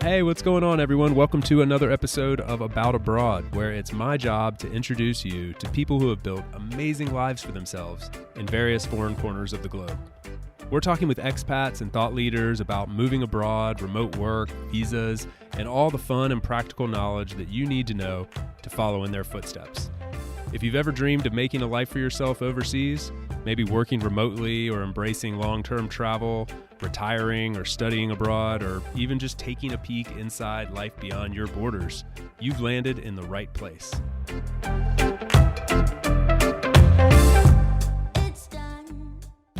Hey, what's going on, everyone? Welcome to another episode of About Abroad, where it's my job to introduce you to people who have built amazing lives for themselves in various foreign corners of the globe. We're talking with expats and thought leaders about moving abroad, remote work, visas, and all the fun and practical knowledge that you need to know to follow in their footsteps. If you've ever dreamed of making a life for yourself overseas, maybe working remotely or embracing long-term travel, retiring or studying abroad, or even just taking a peek inside life beyond your borders, you've landed in the right place.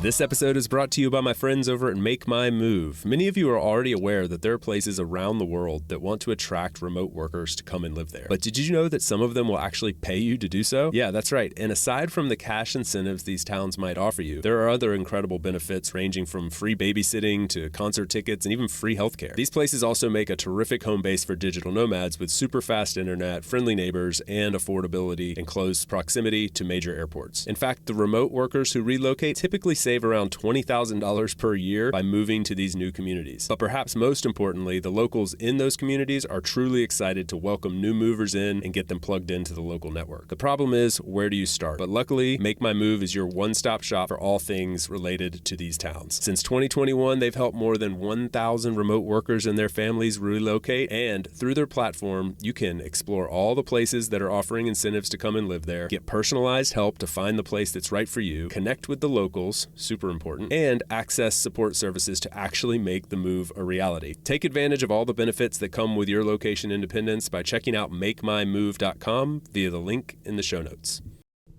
This episode is brought to you by my friends over at Make My Move. Many of you are already aware that there are places around the world that want to attract remote workers to come and live there. But did you know that some of them will actually pay you to do so? Yeah, that's right. And aside from the cash incentives these towns might offer you, there are other incredible benefits ranging from free babysitting to concert tickets and even free healthcare. These places also make a terrific home base for digital nomads with super fast internet, friendly neighbors, and affordability and close proximity to major airports. In fact, the remote workers who relocate typically save around $20,000 per year by moving to these new communities. But perhaps most importantly, the locals in those communities are truly excited to welcome new movers in and get them plugged into the local network. The problem is, where do you start? But luckily, Make My Move is your one-stop shop for all things related to these towns. Since 2021, they've helped more than 1,000 remote workers and their families relocate, and through their platform, you can explore all the places that are offering incentives to come and live there, get personalized help to find the place that's right for you, connect with the locals, super important, and access support services to actually make the move a reality. Take advantage of all the benefits that come with your location independence by checking out makemymove.com via the link in the show notes.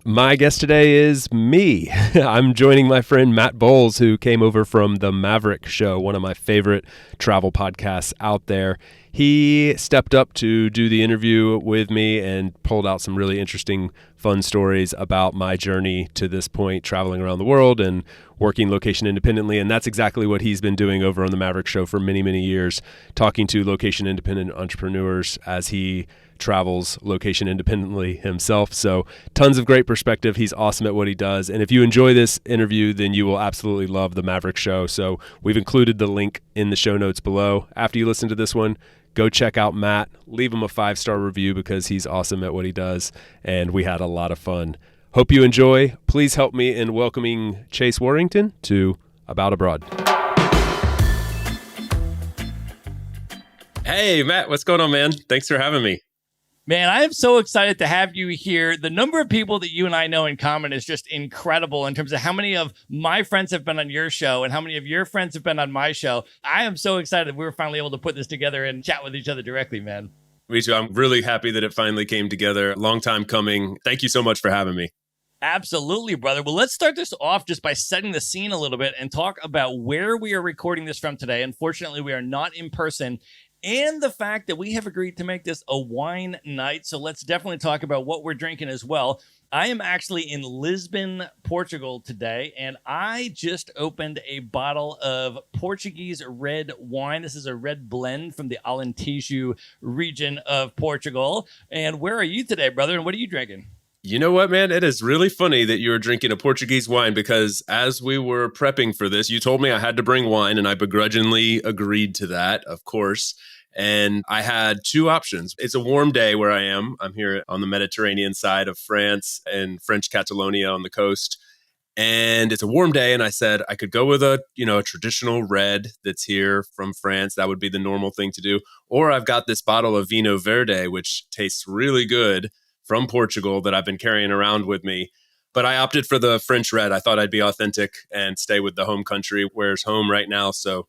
My guest today is me. I'm joining my friend Matt Bowles, who came over from the Maverick show, one of my favorite travel podcasts out there. He stepped up to do the interview with me and pulled out some really interesting, fun stories about my journey to this point, traveling around the world and working location independently. And that's exactly what he's been doing over on the Maverick show for many, many years, talking to location independent entrepreneurs as he travels location independently himself. So tons of great perspective. He's awesome at what he does. And if you enjoy this interview, then you will absolutely love the Maverick show. So we've included the link in the show notes below. After you listen to this one, go check out Matt, leave him a 5-star review because he's awesome at what he does. And we had a lot of fun. Hope you enjoy. Please help me in welcoming Chase Warrington to About Abroad. Hey, Matt, what's going on, man? Thanks for having me. Man, I am so excited to have you here. The number of people that you and I know in common is just incredible in terms of how many of my friends have been on your show and how many of your friends have been on my show. I am so excited we were finally able to put this together and chat with each other directly, man. Me too. I'm really happy that it finally came together. Long time coming. Thank you so much for having me. Absolutely, brother. Well, let's start this off just by setting the scene a little bit and talk about where we are recording this from today. Unfortunately, we are not in person. And the fact that we have agreed to make this a wine night. So let's definitely talk about what we're drinking as well. I am actually in Lisbon, Portugal today, and I just opened a bottle of Portuguese red wine. This is a red blend from the Alentejo region of Portugal. And where are you today, brother? And what are you drinking? You know what, man? It is really funny that you were drinking a Portuguese wine because as we were prepping for this, you told me I had to bring wine and I begrudgingly agreed to that, of course. And I had two options. It's a warm day where I am. I'm here on the Mediterranean side of France and French Catalonia on the coast. And it's a warm day. And I said I could go with a traditional red that's here from France. That would be the normal thing to do. Or I've got this bottle of Vino Verde, which tastes really good, from Portugal that I've been carrying around with me. But I opted for the French red. I thought I'd be authentic and stay with the home country, where's home right now. So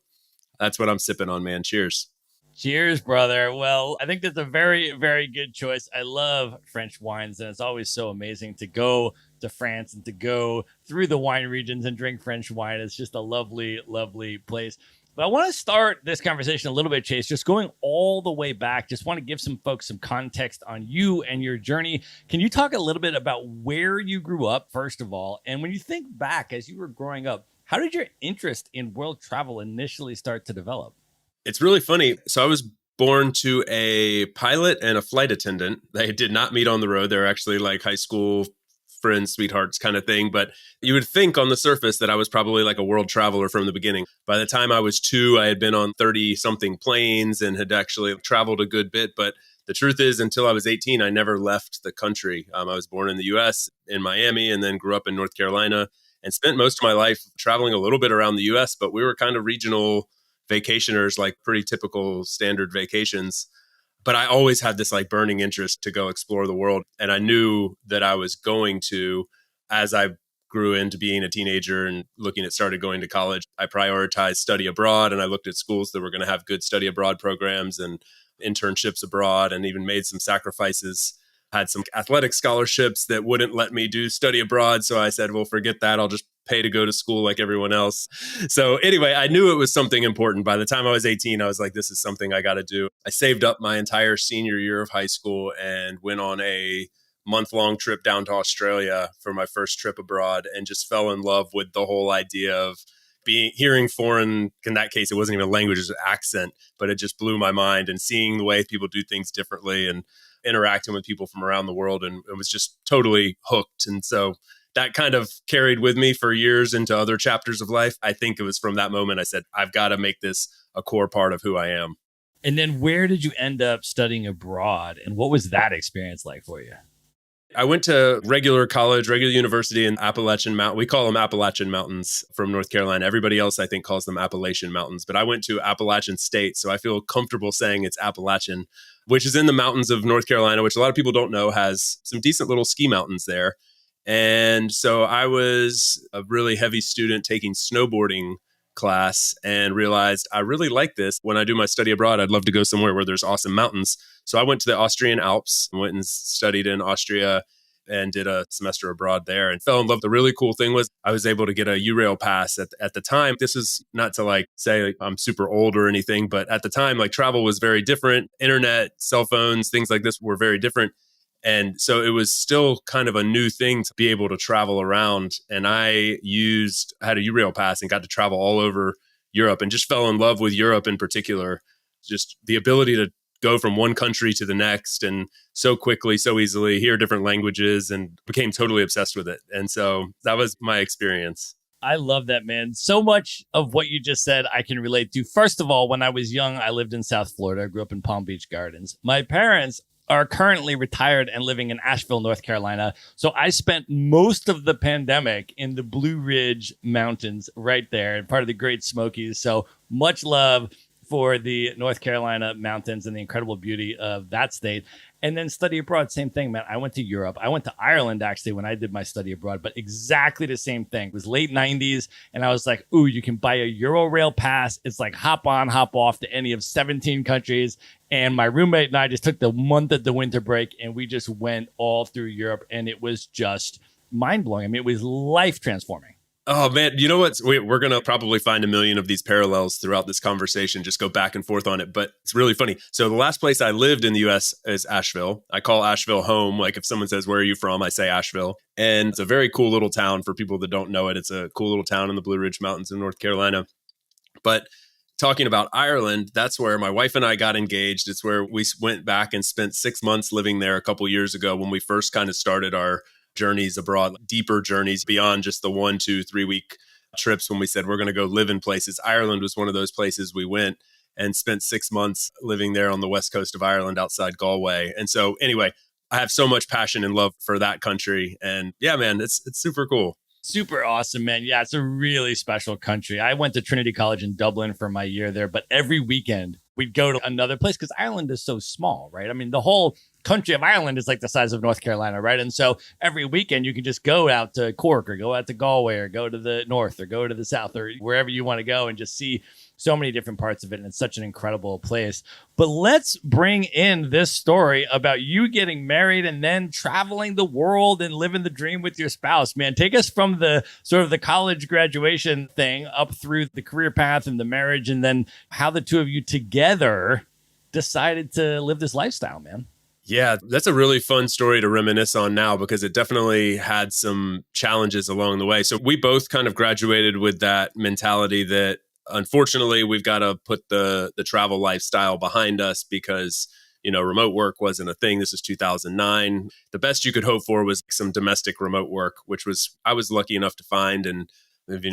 that's what I'm sipping on, man. Cheers. Cheers, brother. Well, I think that's a very, very good choice. I love French wines, and it's always so amazing to go to France and to go through the wine regions and drink French wine. It's just a lovely, lovely place. But I want to start this conversation a little bit, Chase, just going all the way back. Just want to give some folks some context on you and your journey. Can you talk a little bit about where you grew up, first of all? And when you think back as you were growing up, how did your interest in world travel initially start to develop? It's really funny. So I was born to a pilot and a flight attendant. They did not meet on the road. They're actually like high school friends, sweethearts kind of thing. But you would think on the surface that I was probably like a world traveler from the beginning. By the time I was 2, I had been on 30 something planes and had actually traveled a good bit. But the truth is, until I was 18, I never left the country. I was born in the US in Miami and then grew up in North Carolina and spent most of my life traveling a little bit around the US, but we were kind of regional vacationers, like pretty typical standard vacations. But I always had this like burning interest to go explore the world. And I knew that I was going to, as I grew into being a teenager and started going to college, I prioritized study abroad. And I looked at schools that were going to have good study abroad programs and internships abroad, and even made some sacrifices. Had some athletic scholarships that wouldn't let me do study abroad. So I said, well, forget that. I'll just pay to go to school like everyone else. So anyway, I knew it was something important. By the time I was 18, I was like, this is something I got to do. I saved up my entire senior year of high school and went on a month-long trip down to Australia for my first trip abroad, and just fell in love with the whole idea of hearing foreign. In that case, it wasn't even a language, it was an accent, but it just blew my mind, and seeing the way people do things differently and interacting with people from around the world, and it was just totally hooked. And so that kind of carried with me for years into other chapters of life. I think it was from that moment I said, I've got to make this a core part of who I am. And then where did you end up studying abroad? And what was that experience like for you? I went to regular college, regular university in Appalachian Mountain. We call them Appalachian Mountains from North Carolina. Everybody else, I think, calls them Appalachian Mountains. But I went to Appalachian State, so I feel comfortable saying it's Appalachian, which is in the mountains of North Carolina, which a lot of people don't know has some decent little ski mountains there. And so I was a really heavy student taking snowboarding class and realized I really like this. When I do my study abroad, I'd love to go somewhere where there's awesome mountains. So I went to the Austrian Alps, went and studied in Austria and did a semester abroad there and fell in love. The really cool thing was I was able to get a U-Rail pass at the time. This is not to like say like I'm super old or anything, but at the time, like travel was very different. Internet, cell phones, things like this were very different. And so it was still kind of a new thing to be able to travel around. And I had a U-Rail pass and got to travel all over Europe and just fell in love with Europe in particular. Just the ability to go from one country to the next and so quickly, so easily, hear different languages, and became totally obsessed with it. And so that was my experience. I love that, man. So much of what you just said, I can relate to. First of all, when I was young, I lived in South Florida. I grew up in Palm Beach Gardens. My parents are currently retired and living in Asheville, North Carolina. So I spent most of the pandemic in the Blue Ridge Mountains right there, and part of the Great Smokies. So much love for the North Carolina mountains and the incredible beauty of that state. And then study abroad, same thing, man. I went to Europe. I went to Ireland, actually, when I did my study abroad, but exactly the same thing. It was late 90s, and I was like, ooh, you can buy a Eurorail pass. It's like hop on, hop off to any of 17 countries. And my roommate and I just took the month of the winter break, and we just went all through Europe, and it was just mind-blowing. I mean, it was life-transforming. Oh, man. You know what? We're going to probably find a million of these parallels throughout this conversation, just go back and forth on it. But it's really funny. So the last place I lived in the U.S. is Asheville. I call Asheville home. Like if someone says, where are you from? I say Asheville. And it's a very cool little town for people that don't know it. It's a cool little town in the Blue Ridge Mountains in North Carolina. But talking about Ireland, that's where my wife and I got engaged. It's where we went back and spent 6 months living there a couple years ago when we first kind of started our journeys abroad, deeper journeys beyond just the 1, 2, 3 week trips. When we said we're going to go live in places, Ireland was one of those places we went and spent 6 months living there on the west coast of Ireland outside Galway. And so anyway, I have so much passion and love for that country. And yeah, man, it's super cool. Super awesome, man. Yeah, it's a really special country. I went to Trinity College in Dublin for my year there, but every weekend we'd go to another place because Ireland is so small, right? I mean, the whole country of Ireland is like the size of North Carolina, right? And so every weekend you can just go out to Cork or go out to Galway or go to the north or go to the south or wherever you want to go and just see so many different parts of it. And it's such an incredible place. But let's bring in this story about you getting married and then traveling the world and living the dream with your spouse, man. Take us from the sort of the college graduation thing up through the career path and the marriage, and then how the two of you together decided to live this lifestyle, man. Yeah, that's a really fun story to reminisce on now because it definitely had some challenges along the way. So we both kind of graduated with that mentality that unfortunately we've got to put the travel lifestyle behind us because remote work wasn't a thing. This is 2009. The best you could hope for was some domestic remote work, which I was lucky enough to find, and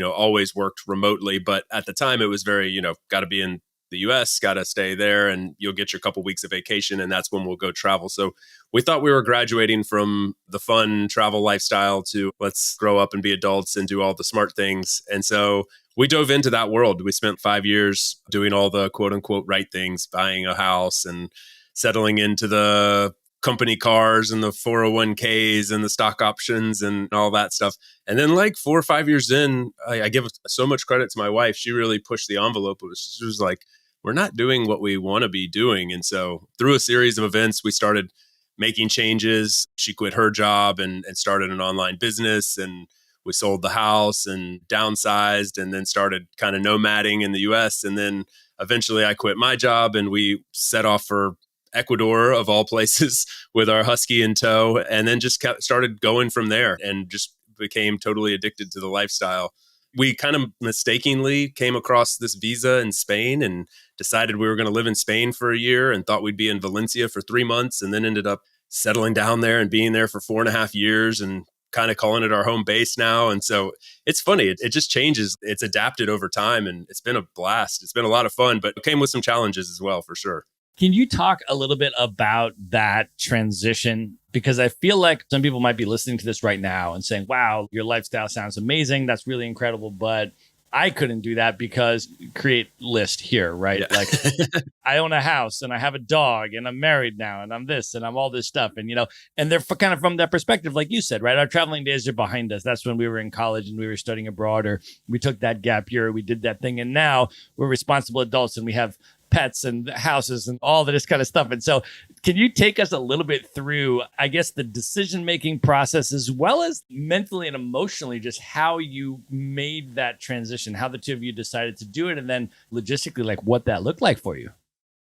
always worked remotely. But at the time, it was very, got to be in the US, got to stay there, and you'll get your couple weeks of vacation, and that's when we'll go travel. So we thought we were graduating from the fun travel lifestyle to let's grow up and be adults and do all the smart things. And so we dove into that world. We spent 5 years doing all the quote unquote right things, buying a house and settling into the company cars and the 401ks and the stock options and all that stuff. And then like 4 or 5 years in, I give so much credit to my wife. She really pushed the envelope. She was like, we're not doing what we want to be doing. And so through a series of events, we started making changes. She quit her job and started an online business, and we sold the house and downsized, and then started kind of nomading in the US. And then eventually I quit my job and we set off for Ecuador, of all places, with our husky in tow, and then just started going from there and just became totally addicted to the lifestyle. We kind of mistakenly came across this visa in Spain and decided we were going to live in Spain for a year and thought we'd be in Valencia for 3 months, and then ended up settling down there and being there for 4.5 years and kind of calling it our home base now. And so it's funny. It just changes. It's adapted over time, and it's been a blast. It's been a lot of fun, but it came with some challenges as well, for sure. Can you talk a little bit about that transition? Because I feel like some people might be listening to this right now and saying, wow, your lifestyle sounds amazing. That's really incredible. But I couldn't do that because create list here, right? Yeah. Like I own a house and I have a dog and I'm married now and I'm this and I'm all this stuff. And, and they're kind of from that perspective, like you said, right? Our traveling days are behind us. That's when we were in college and we were studying abroad, or we took that gap year, we did that thing. And now we're responsible adults and we have pets and houses and all of this kind of stuff. And so can you take us a little bit through, I guess, the decision-making process, as well as mentally and emotionally, just how you made that transition, how the two of you decided to do it, and then logistically, like what that looked like for you?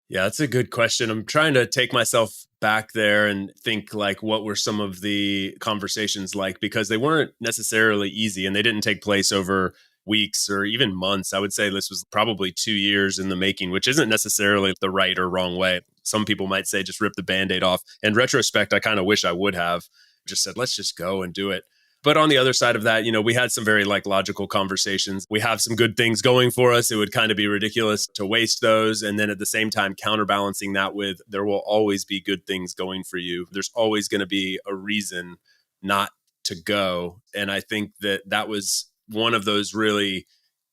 Yeah, that's a good question. I'm trying to take myself back there and think like, what were some of the conversations like? Because they weren't necessarily easy, and they didn't take place over weeks or even months. I would say this was probably 2 years in the making, which isn't necessarily the right or wrong way. Some people might say just rip the Band-Aid off. In retrospect, I kind of wish I would have just said, let's just go and do it. But on the other side of that, we had some very logical conversations. We have some good things going for us. It would kind of be ridiculous to waste those. And then at the same time, counterbalancing that with, there will always be good things going for you. There's always going to be a reason not to go. And I think that was one of those really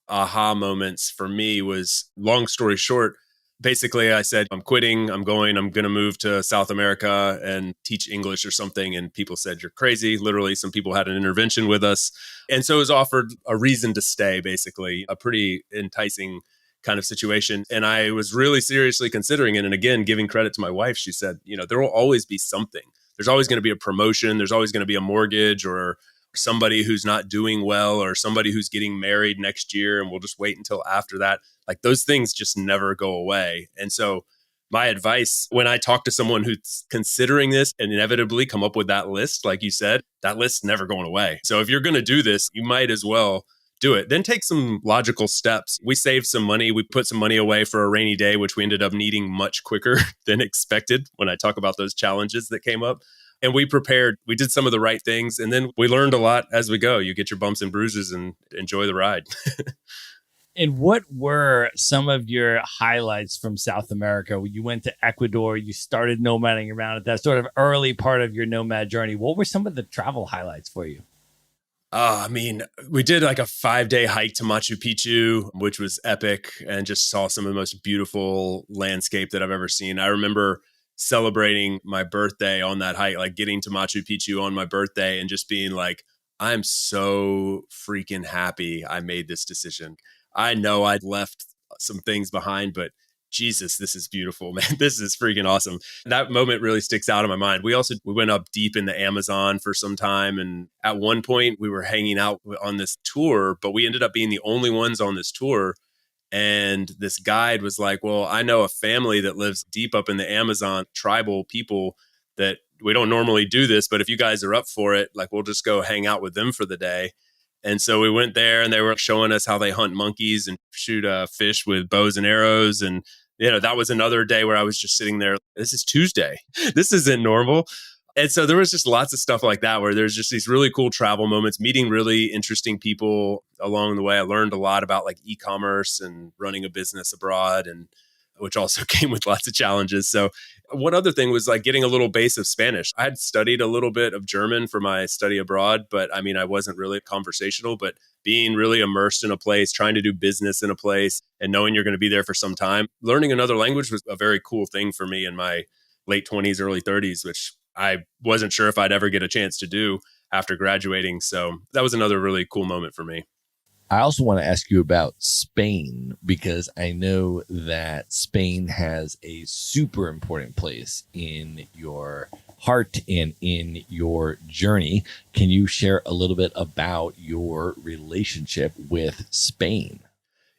aha moments for me. Was, long story short, basically I said, I'm quitting, I'm going to move to South America and teach English or something. And people said, you're crazy. Literally, some people had an intervention with us. And so it was offered a reason to stay, basically, a pretty enticing kind of situation. And I was really seriously considering it. And again, giving credit to my wife, she said, there will always be something. There's always going to be a promotion. There's always going to be a mortgage, or somebody who's not doing well, or somebody who's getting married next year, and we'll just wait until after that. Like, those things just never go away. And so my advice, when I talk to someone who's considering this and inevitably come up with that list, like you said, that list's never going away. So if you're going to do this, you might as well do it. Then take some logical steps. We saved some money. We put some money away for a rainy day, which we ended up needing much quicker than expected when I talk about those challenges that came up. And we prepared, we did some of the right things, and then we learned a lot as we go. You get your bumps and bruises and enjoy the ride. And what were some of your highlights from South America? When you went to Ecuador, you started nomading around at that sort of early part of your nomad journey. What were some of the travel highlights for you? We did like a 5-day hike to Machu Picchu, which was epic, and just saw some of the most beautiful landscape that I've ever seen. I remember celebrating my birthday on that hike, like getting to Machu Picchu on my birthday and just being like, I'm so freaking happy I made this decision. I know I'd left some things behind, but Jesus, this is beautiful, man. This is freaking awesome. That moment really sticks out in my mind. We went up deep in the Amazon for some time. And at one point we were hanging out on this tour, but we ended up being the only ones on this tour. And this guide was like, well, I know a family that lives deep up in the Amazon, tribal people, that we don't normally do this, but if you guys are up for it, like, we'll just go hang out with them for the day. And so we went there and they were showing us how they hunt monkeys and shoot fish with bows and arrows. And That was another day where I was just sitting there. This is Tuesday. This isn't normal. And so there was just lots of stuff like that where there's just these really cool travel moments, meeting really interesting people along the way. I learned a lot about like e-commerce and running a business abroad, and which also came with lots of challenges. So one other thing was like getting a little base of Spanish. I had studied a little bit of German for my study abroad, but I mean, I wasn't really conversational, but being really immersed in a place, trying to do business in a place and knowing you're going to be there for some time, learning another language was a very cool thing for me in my late 20s, early 30s, which I wasn't sure if I'd ever get a chance to do after graduating. So that was another really cool moment for me. I also want to ask you about Spain, because I know that Spain has a super important place in your heart and in your journey. Can you share a little bit about your relationship with Spain?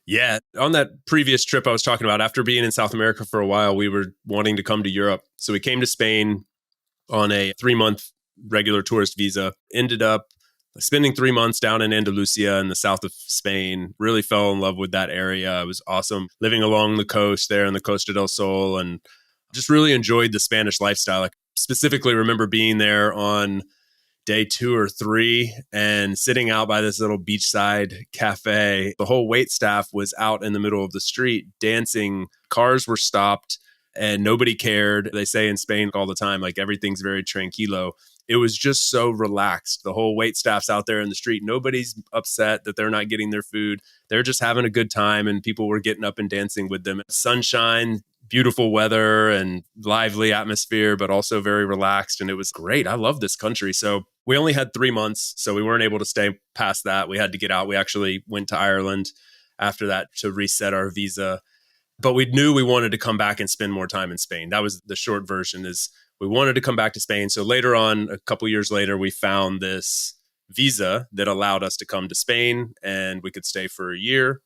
Yeah. On that previous trip I was talking about, after being in South America for a while, we were wanting to come to Europe. So we came to Spain on a 3-month regular tourist visa, ended up spending 3 months down in Andalusia in the south of Spain. Really fell in love with that area. It was awesome living along the coast there in the Costa del Sol, and just really enjoyed the Spanish lifestyle. I specifically remember being there on day 2 or 3 and sitting out by this little beachside cafe. The whole wait staff was out in the middle of the street dancing. Cars were stopped and nobody cared. They say in Spain all the time, like everything's very tranquilo. It was just so relaxed. The whole wait staff's out there in the street. Nobody's upset that they're not getting their food. They're just having a good time, and people were getting up and dancing with them. Sunshine, beautiful weather, and lively atmosphere, but also very relaxed. And it was great. I love this country. So we only had 3 months, so we weren't able to stay past that. We had to get out. We actually went to Ireland after that to reset our visa. But we knew we wanted to come back and spend more time in Spain. That was the short version, is we wanted to come back to Spain. So later on, a couple years later, we found this visa that allowed us to come to Spain, and we could stay for a year.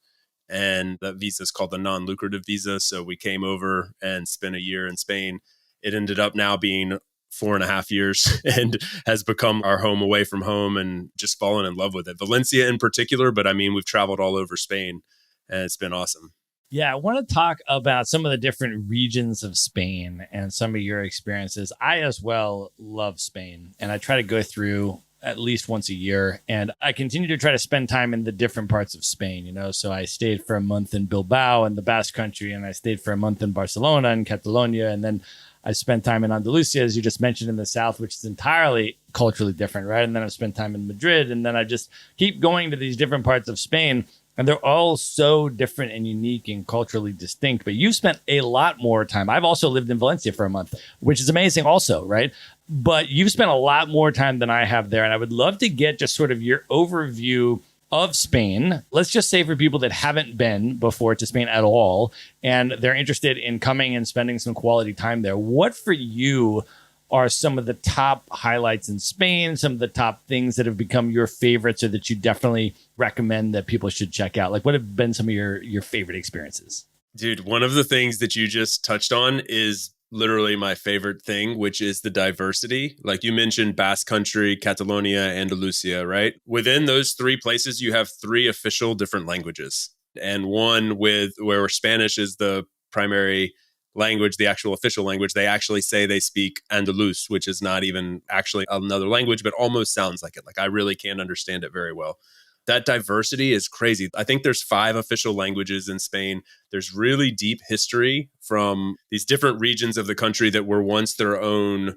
And that visa is called the non-lucrative visa. So we came over and spent a year in Spain. It ended up now being 4.5 years and has become our home away from home, and just fallen in love with it. Valencia in particular, but I mean, we've traveled all over Spain and it's been awesome. Yeah, I want to talk about some of the different regions of Spain and some of your experiences. I as well love Spain, and I try to go through at least once a year, and I continue to try to spend time in the different parts of Spain, So I stayed for a month in Bilbao in the Basque Country, and I stayed for a month in Barcelona and Catalonia, and then I spent time in Andalusia, as you just mentioned, in the south, which is entirely culturally different, right? And then I've spent time in Madrid, and then I just keep going to these different parts of Spain. And they're all so different and unique and culturally distinct. But you've spent a lot more time. I've also lived in Valencia for a month, which is amazing also, right? But you've spent a lot more time than I have there. And I would love to get just sort of your overview of Spain. Let's just say for people that haven't been before to Spain at all, and they're interested in coming and spending some quality time there. What for you are some of the top highlights in Spain, some of the top things that have become your favorites or that you definitely recommend that people should check out? Like, what have been some of your favorite experiences? Dude, one of the things that you just touched on is literally my favorite thing, which is the diversity. Like you mentioned, Basque Country, Catalonia, Andalusia, right? Within those 3 places, you have 3 official different languages, and one with where Spanish is the primary language, the actual official language. They actually say they speak Andalus, which is not even actually another language, but almost sounds like it. Like I really can't understand it very well. That diversity is crazy. I think there's 5 official languages in Spain. There's really deep history from these different regions of the country that were once their own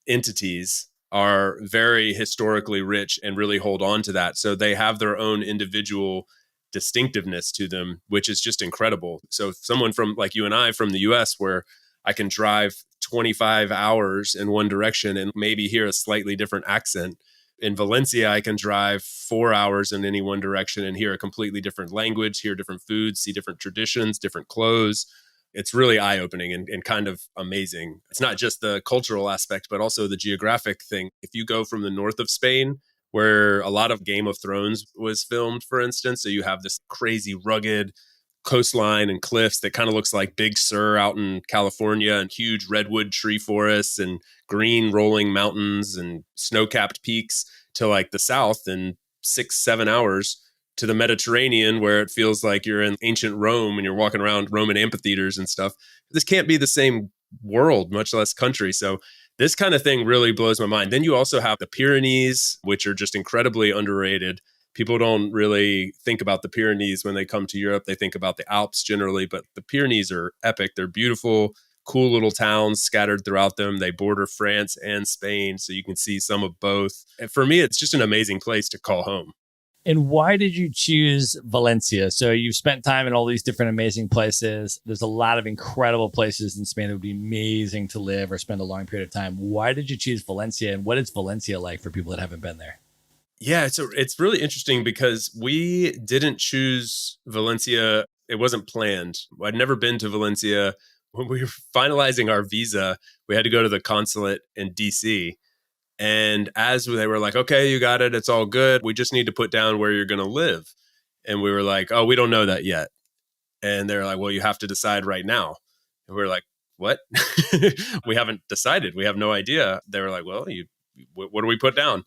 entities, are very historically rich and really hold on to that. So they have their own individual distinctiveness to them, which is just incredible. So someone from like you and I from the US, where I can drive 25 hours in one direction and maybe hear a slightly different accent. In Valencia, I can drive 4 hours in any one direction and hear a completely different language, hear different foods, see different traditions, different clothes. It's really eye-opening and kind of amazing. It's not just the cultural aspect, but also the geographic thing. If you go from the north of Spain, where a lot of Game of Thrones was filmed, for instance, so you have this crazy rugged coastline and cliffs that kind of looks like Big Sur out in California, and huge redwood tree forests and green rolling mountains and snow-capped peaks, to like the south in 6-7 hours. to the Mediterranean where it feels like you're in ancient Rome and you're walking around Roman amphitheaters and stuff. This can't be the same world, much less country. So this kind of thing really blows my mind. Then you also have the Pyrenees, which are just incredibly underrated. People don't really think about the Pyrenees when they come to Europe. They think about the Alps generally, but the Pyrenees are epic. They're beautiful, cool little towns scattered throughout them. They border France and Spain, so you can see some of both. And for me, it's just an amazing place to call home. And why did you choose Valencia? So you've spent time in all these different amazing places. There's a lot of incredible places in Spain that would be amazing to live or spend a long period of time. Why did you choose Valencia, and what is Valencia like for people that haven't been there? Yeah, it's really interesting because we didn't choose Valencia. It wasn't planned. I'd never been to Valencia. When we were finalizing our visa, we had to go to the consulate in DC. And as they were like, okay, you got it. It's all good. We just need to put down where you're going to live. And we were like, oh, we don't know that yet. And they're like, well, you have to decide right now. And we were like, what? We haven't decided. We have no idea. They were like, well, what do we put down?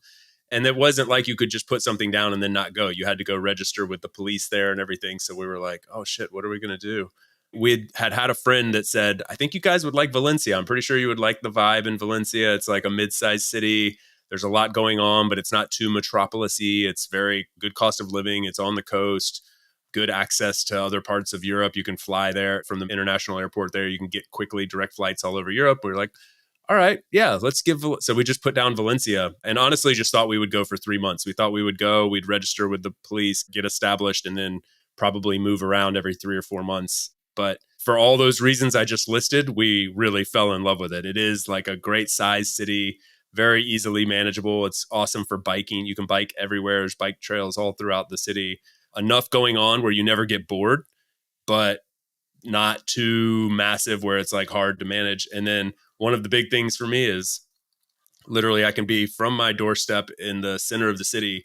And it wasn't like you could just put something down and then not go. You had to go register with the police there and everything. So we were like, oh shit, what are we going to do? We had a friend that said, I think you guys would like Valencia. I'm pretty sure you would like the vibe in Valencia. It's like a mid-sized city. There's a lot going on, but it's not too metropolis-y. It's very good cost of living. It's on the coast, good access to other parts of Europe. You can fly there from the international airport there. You can get quickly direct flights all over Europe. We're like, all right, yeah, let's give. So we just put down Valencia and honestly just thought we would go for 3 months. We thought we would go, we'd register with the police, get established, and then probably move around every 3 or 4 months. But for all those reasons I just listed, we really fell in love with it. It is like a great size city, very easily manageable. It's awesome for biking. You can bike everywhere. There's bike trails all throughout the city. Enough going on where you never get bored, but not too massive where it's like hard to manage. And then one of the big things for me is literally I can be from my doorstep in the center of the city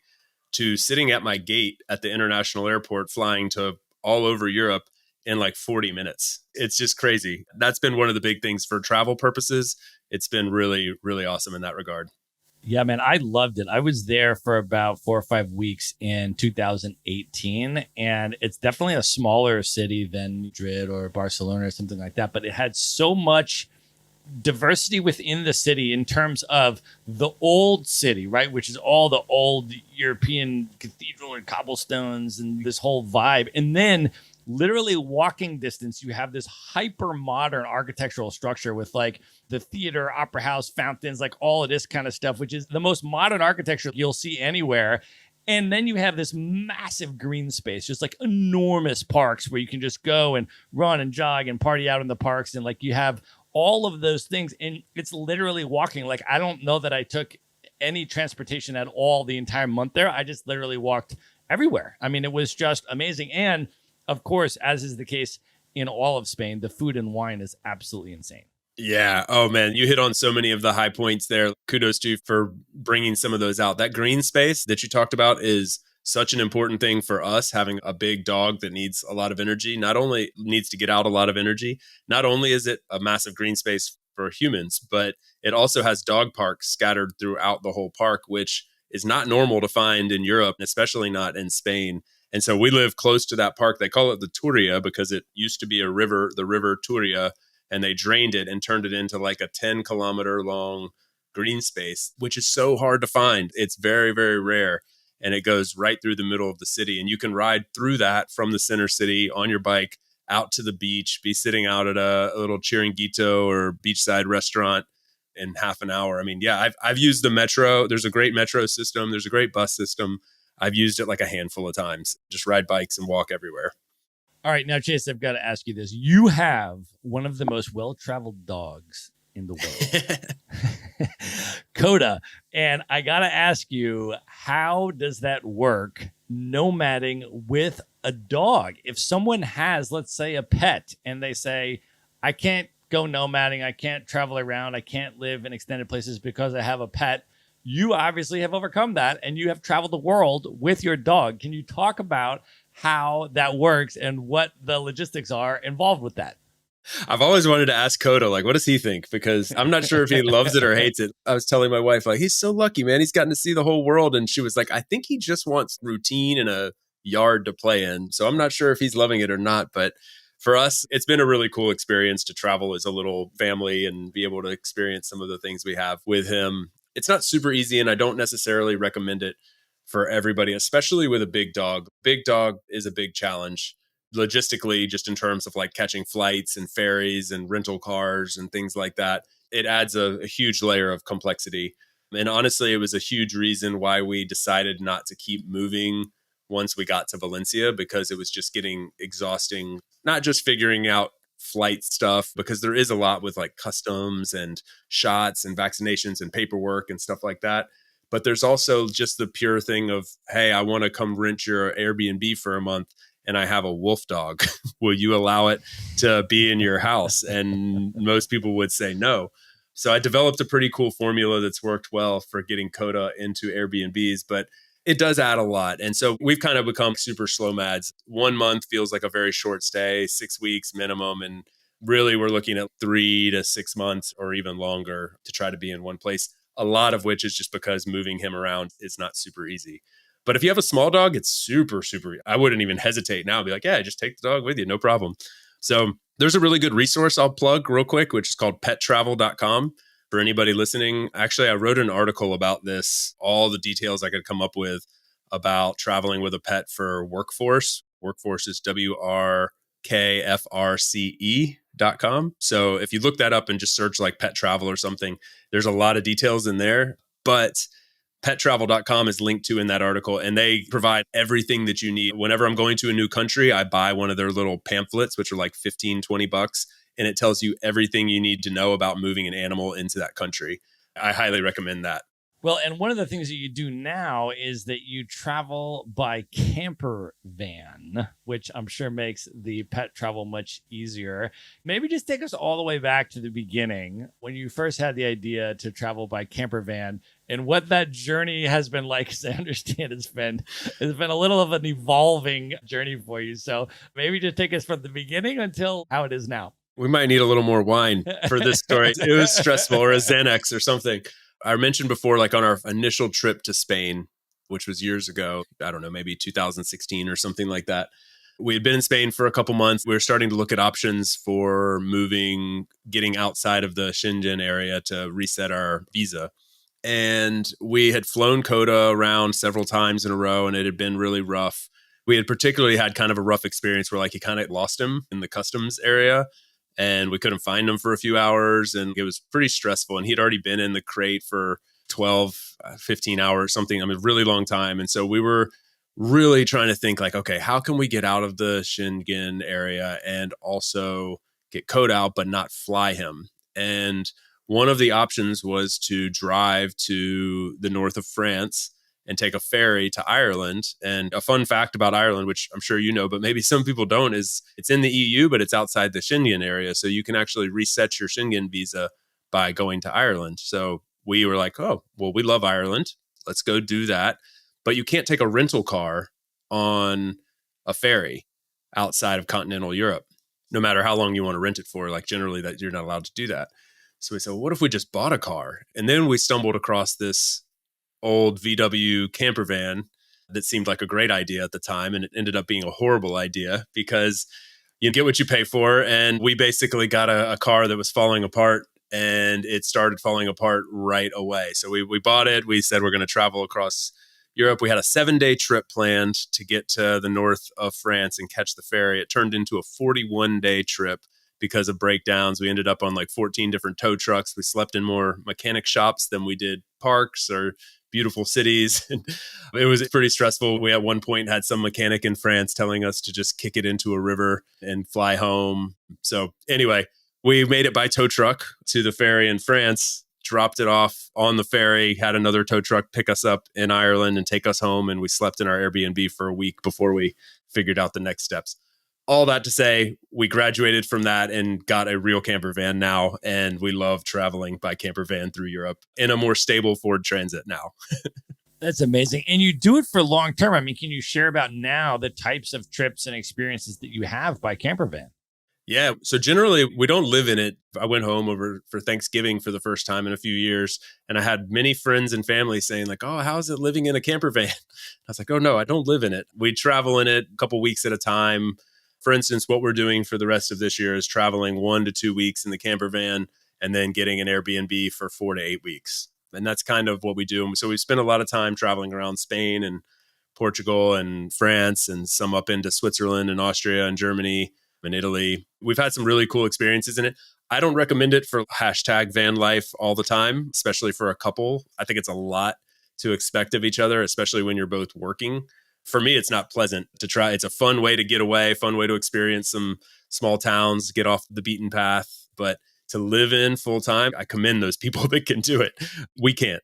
to sitting at my gate at the international airport, flying to all over Europe in like 40 minutes. It's just crazy. That's been one of the big things for travel purposes. It's been really, really awesome in that regard. Yeah, man, I loved it. I was there for about 4 or 5 weeks in 2018, and it's definitely a smaller city than Madrid or Barcelona or something like that, but it had so much diversity within the city in terms of the old city, right? Which is all the old European cathedral and cobblestones and this whole vibe. And then literally walking distance, you have this hyper modern architectural structure with like the theater, opera house, fountains, like all of this kind of stuff, which is the most modern architecture you'll see anywhere. And then you have this massive green space, just like enormous parks where you can just go and run and jog and party out in the parks. And like you have all of those things. And it's literally walking. Like, I don't know that I took any transportation at all the entire month there. I just literally walked everywhere. I mean, it was just amazing. And of course, as is the case in all of Spain, the food and wine is absolutely insane. Yeah. Oh, man. You hit on so many of the high points there. Kudos to you for bringing some of those out. That green space that you talked about is such an important thing for us, having a big dog that needs a lot of energy, not only needs to get out a lot of energy, not only is it a massive green space for humans, but it also has dog parks scattered throughout the whole park, which is not normal to find in Europe, especially not in Spain. And so we live close to that park. They call it the Turia because it used to be a river, the river Turia, and they drained it and turned it into like a 10-kilometer long green space, which is so hard to find. It's very, very rare. And it goes right through the middle of the city. And you can ride through that from the center city on your bike out to the beach, be sitting out at a little chiringuito or beachside restaurant in half an hour. I mean, yeah, I've used the metro. There's a great metro system. There's a great bus system. I've used it like a handful of times. Just ride bikes and walk everywhere. All right. Now, Chase, I've got to ask you this. You have one of the most well-traveled dogs in the world, Coda. And I got to ask you, how does that work nomading with a dog? If someone has, let's say, a pet and they say, I can't go nomading, I can't travel around, I can't live in extended places because I have a pet. You obviously have overcome that and you have traveled the world with your dog. Can you talk about how that works and what the logistics are involved with that? I've always wanted to ask Coda, like, what does he think? Because I'm not sure if he loves it or hates it. I was telling my wife, like, he's so lucky, man. He's gotten to see the whole world. And she was like, I think he just wants routine and a yard to play in. So I'm not sure if he's loving it or not, but for us, it's been a really cool experience to travel as a little family and be able to experience some of the things we have with him. It's not super easy, and I don't necessarily recommend it for everybody, especially with a big dog. Big dog is a big challenge logistically, just in terms of like catching flights and ferries and rental cars and things like that. It adds a huge layer of complexity. And honestly, it was a huge reason why we decided not to keep moving once we got to Valencia, because it was just getting exhausting, not just figuring out flight stuff, because there is a lot with like customs and shots and vaccinations and paperwork and stuff like that. But there's also just the pure thing of, hey, I want to come rent your Airbnb for a month and I have a wolf dog. Will you allow it to be in your house? And most people would say no. So I developed a pretty cool formula that's worked well for getting Coda into Airbnbs, but it does add a lot. And so we've kind of become super slow mads. 1 month feels like a very short stay, 6 weeks minimum. And really we're looking at 3 to 6 months or even longer to try to be in one place. A lot of which is just because moving him around is not super easy. But if you have a small dog, it's super, super. I wouldn't even hesitate now. I'd be like, yeah, just take the dog with you. No problem. So there's a really good resource I'll plug real quick, which is called pettravel.com. For anybody listening, actually, I wrote an article about this, all the details I could come up with about traveling with a pet for Workforce. Workforce is WRKFRCE.com. So if you look that up and just search like pet travel or something, there's a lot of details in there. But pettravel.com is linked to in that article, and they provide everything that you need. Whenever I'm going to a new country, I buy one of their little pamphlets, which are like 15, 20 bucks. And it tells you everything you need to know about moving an animal into that country. I highly recommend that. Well, and one of the things that you do now is that you travel by camper van, which I'm sure makes the pet travel much easier. Maybe just take us all the way back to the beginning when you first had the idea to travel by camper van and what that journey has been like. Because I understand it's been a little of an evolving journey for you. So maybe just take us from the beginning until how it is now. We might need a little more wine for this story. It was stressful, or a Xanax or something. I mentioned before, like on our initial trip to Spain, which was years ago, I don't know, maybe 2016 or something like that. We had been in Spain for a couple months. We were starting to look at options for moving, getting outside of the Schengen area to reset our visa. And we had flown Coda around several times in a row, and it had been really rough. We had particularly had kind of a rough experience where like he kind of lost him in the customs area. And we couldn't find him for a few hours, and it was pretty stressful. And he'd already been in the crate for 12, 15 hours, something, a really long time. And so we were really trying to think like, okay, how can we get out of the Schengen area and also get Code out, but not fly him? And one of the options was to drive to the north of France and take a ferry to Ireland. And a fun fact about Ireland, which I'm sure you know, but maybe some people don't, is it's in the EU, but it's outside the Schengen area. So you can actually reset your Schengen visa by going to Ireland. So we were like, oh, well, we love Ireland. Let's go do that. But you can't take a rental car on a ferry outside of continental Europe, no matter how long you want to rent it for. Like generally that you're not allowed to do that. So we said, well, what if we just bought a car? And then we stumbled across this old VW camper van that seemed like a great idea at the time. And it ended up being a horrible idea because you get what you pay for. And we basically got a car that was falling apart, and it started falling apart right away. So we bought it. We said we're going to travel across Europe. We had a 7-day trip planned to get to the north of France and catch the ferry. It turned into a 41-day trip because of breakdowns. We ended up on like 14 different tow trucks. We slept in more mechanic shops than we did parks or beautiful cities. It was pretty stressful. We at one point had some mechanic in France telling us to just kick it into a river and fly home. So anyway, we made it by tow truck to the ferry in France, dropped it off on the ferry, had another tow truck pick us up in Ireland and take us home. And we slept in our Airbnb for a week before we figured out the next steps. All that to say, we graduated from that and got a real camper van now. And we love traveling by camper van through Europe in a more stable Ford Transit now. That's amazing. And you do it for long term. I mean, can you share about now the types of trips and experiences that you have by camper van? Yeah. So generally, we don't live in it. I went home over for Thanksgiving for the first time in a few years. And I had many friends and family saying like, oh, how's it living in a camper van? I was like, oh, no, I don't live in it. We travel in it a couple weeks at a time. For instance, what we're doing for the rest of this year is traveling 1 to 2 weeks in the camper van and then getting an Airbnb for 4 to 8 weeks. And that's kind of what we do. So we spend a lot of time traveling around Spain and Portugal and France and some up into Switzerland and Austria and Germany and Italy. We've had some really cool experiences in it. I don't recommend it for hashtag van life all the time, especially for a couple. I think it's a lot to expect of each other, especially when you're both working. For me, it's not pleasant to try. It's a fun way to get away, fun way to experience some small towns, get off the beaten path. But to live in full time, I commend those people that can do it. We can't.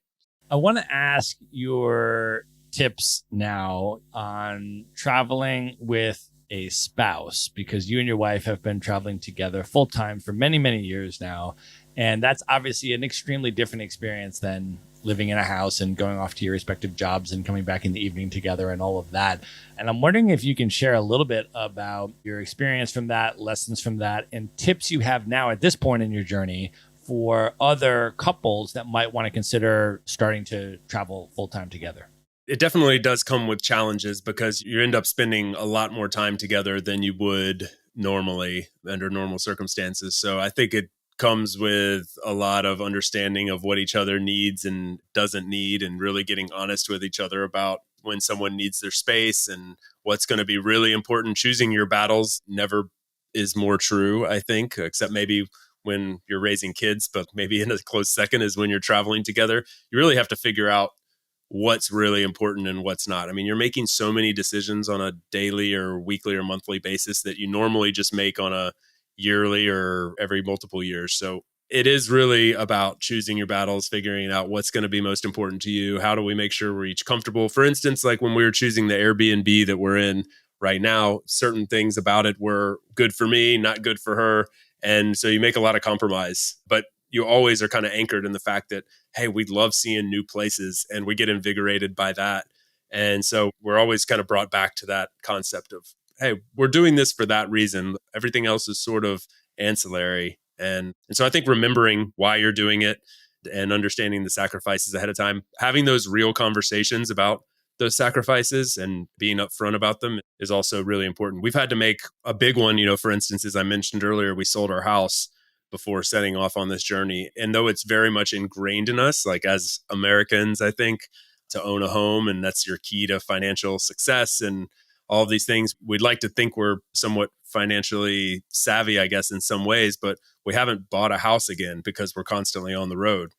I want to ask your tips now on traveling with a spouse, because you and your wife have been traveling together full time for many, many years now. And that's obviously an extremely different experience than living in a house and going off to your respective jobs and coming back in the evening together and all of that. And I'm wondering if you can share a little bit about your experience from that, lessons from that, and tips you have now at this point in your journey for other couples that might want to consider starting to travel full time together. It definitely does come with challenges because you end up spending a lot more time together than you would normally under normal circumstances. So I think it comes with a lot of understanding of what each other needs and doesn't need, and really getting honest with each other about when someone needs their space and what's going to be really important. Choosing your battles never is more true, I think, except maybe when you're raising kids, but maybe in a close second is when you're traveling together. You really have to figure out what's really important and what's not. I mean, you're making so many decisions on a daily or weekly or monthly basis that you normally just make on a yearly or every multiple years. So it is really about choosing your battles, figuring out what's going to be most important to you. How do we make sure we're each comfortable? For instance, like when we were choosing the Airbnb that we're in right now, certain things about it were good for me, not good for her. And so you make a lot of compromise, but you always are kind of anchored in the fact that, hey, we love seeing new places and we get invigorated by that. And so we're always kind of brought back to that concept of, hey, we're doing this for that reason. Everything else is sort of ancillary. And so I think remembering why you're doing it and understanding the sacrifices ahead of time, having those real conversations about those sacrifices and being upfront about them is also really important. We've had to make a big one, for instance, as I mentioned earlier, we sold our house before setting off on this journey. And though it's very much ingrained in us, like as Americans, I think, to own a home, and that's your key to financial success and all of these things, we'd like to think we're somewhat financially savvy, I guess, in some ways, but we haven't bought a house again because we're constantly on the road.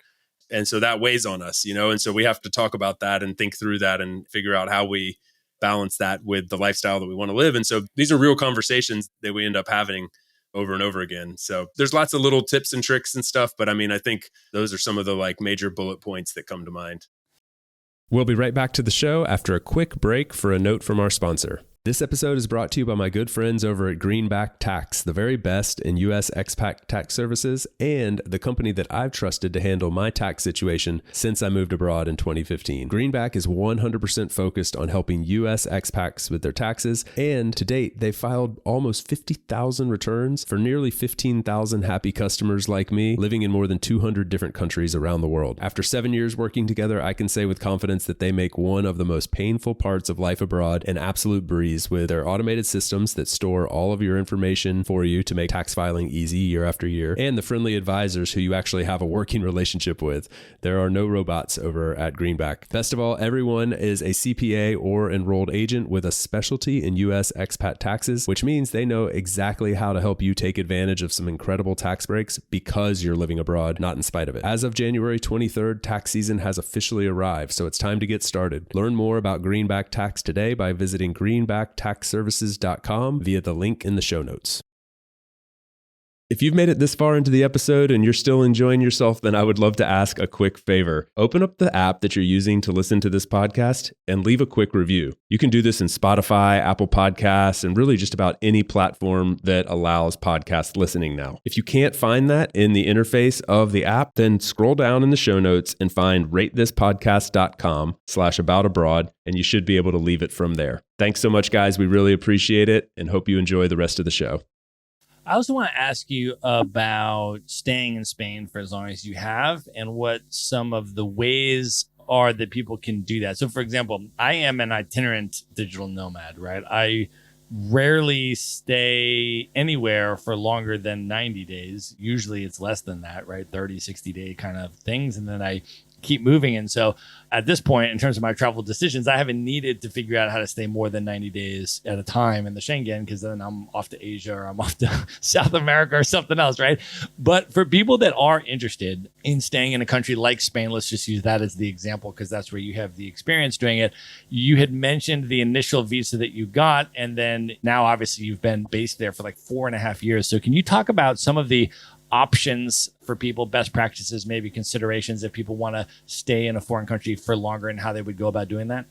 And so that weighs on us, and so we have to talk about that and think through that and figure out how we balance that with the lifestyle that we want to live. And so these are real conversations that we end up having over and over again. So there's lots of little tips and tricks and stuff, but I mean, I think those are some of the major bullet points that come to mind. We'll be right back to the show after a quick break for a note from our sponsor. This episode is brought to you by my good friends over at Greenback Tax, the very best in U.S. expat tax services and the company that I've trusted to handle my tax situation since I moved abroad in 2015. Greenback is 100% focused on helping U.S. expats with their taxes, and to date, they've filed almost 50,000 returns for nearly 15,000 happy customers like me living in more than 200 different countries around the world. After 7 years working together, I can say with confidence that they make one of the most painful parts of life abroad an absolute breeze with their automated systems that store all of your information for you to make tax filing easy year after year, and the friendly advisors who you actually have a working relationship with. There are no robots over at Greenback. Best of all, everyone is a CPA or enrolled agent with a specialty in U.S. expat taxes, which means they know exactly how to help you take advantage of some incredible tax breaks because you're living abroad, not in spite of it. As of January 23rd, tax season has officially arrived, so it's time to get started. Learn more about Greenback Tax today by visiting greenbacktaxservices.com via the link in the show notes. If you've made it this far into the episode and you're still enjoying yourself, then I would love to ask a quick favor. Open up the app that you're using to listen to this podcast and leave a quick review. You can do this in Spotify, Apple Podcasts, and really just about any platform that allows podcast listening now. If you can't find that in the interface of the app, then scroll down in the show notes and find ratethispodcast.com/aboutabroad, and you should be able to leave it from there. Thanks so much, guys. We really appreciate it and hope you enjoy the rest of the show. I also want to ask you about staying in Spain for as long as you have and what some of the ways are that people can do that. So, for example, I am an itinerant digital nomad, right? I rarely stay anywhere for longer than 90 days. Usually it's less than that, right? 30, 60-day kind of things. And then I keep moving. And so at this point, in terms of my travel decisions, I haven't needed to figure out how to stay more than 90 days at a time in the Schengen, because then I'm off to Asia or I'm off to South America or something else, right? But for people that are interested in staying in a country like Spain, let's just use that as the example because that's where you have the experience doing it. You had mentioned the initial visa that you got, and then now obviously you've been based there for like 4.5 years. So can you talk about some of the options for people, best practices, maybe considerations if people want to stay in a foreign country for longer and how they would go about doing that?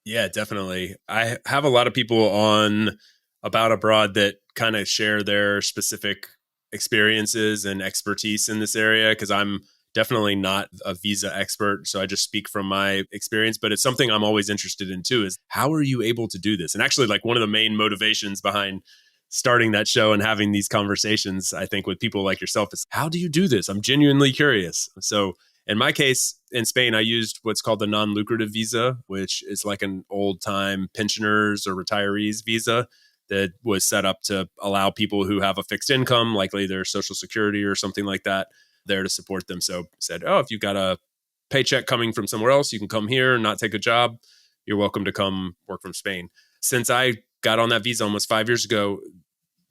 Yeah, definitely. I have a lot of people on About Abroad that kind of share their specific experiences and expertise in this area because I'm definitely not a visa expert. So I just speak from my experience, but it's something I'm always interested in too, is how are you able to do this? And actually, like one of the main motivations behind starting that show and having these conversations, I think with people like yourself, is how do you do this? I'm genuinely curious. So in my case, in Spain, I used what's called the non-lucrative visa, which is like an old-time pensioners or retirees visa that was set up to allow people who have a fixed income, likely their Social Security or something like that, there to support them. So said, oh, if you've got a paycheck coming from somewhere else, you can come here and not take a job. You're welcome to come work from Spain. Since I got on that visa almost 5 years ago,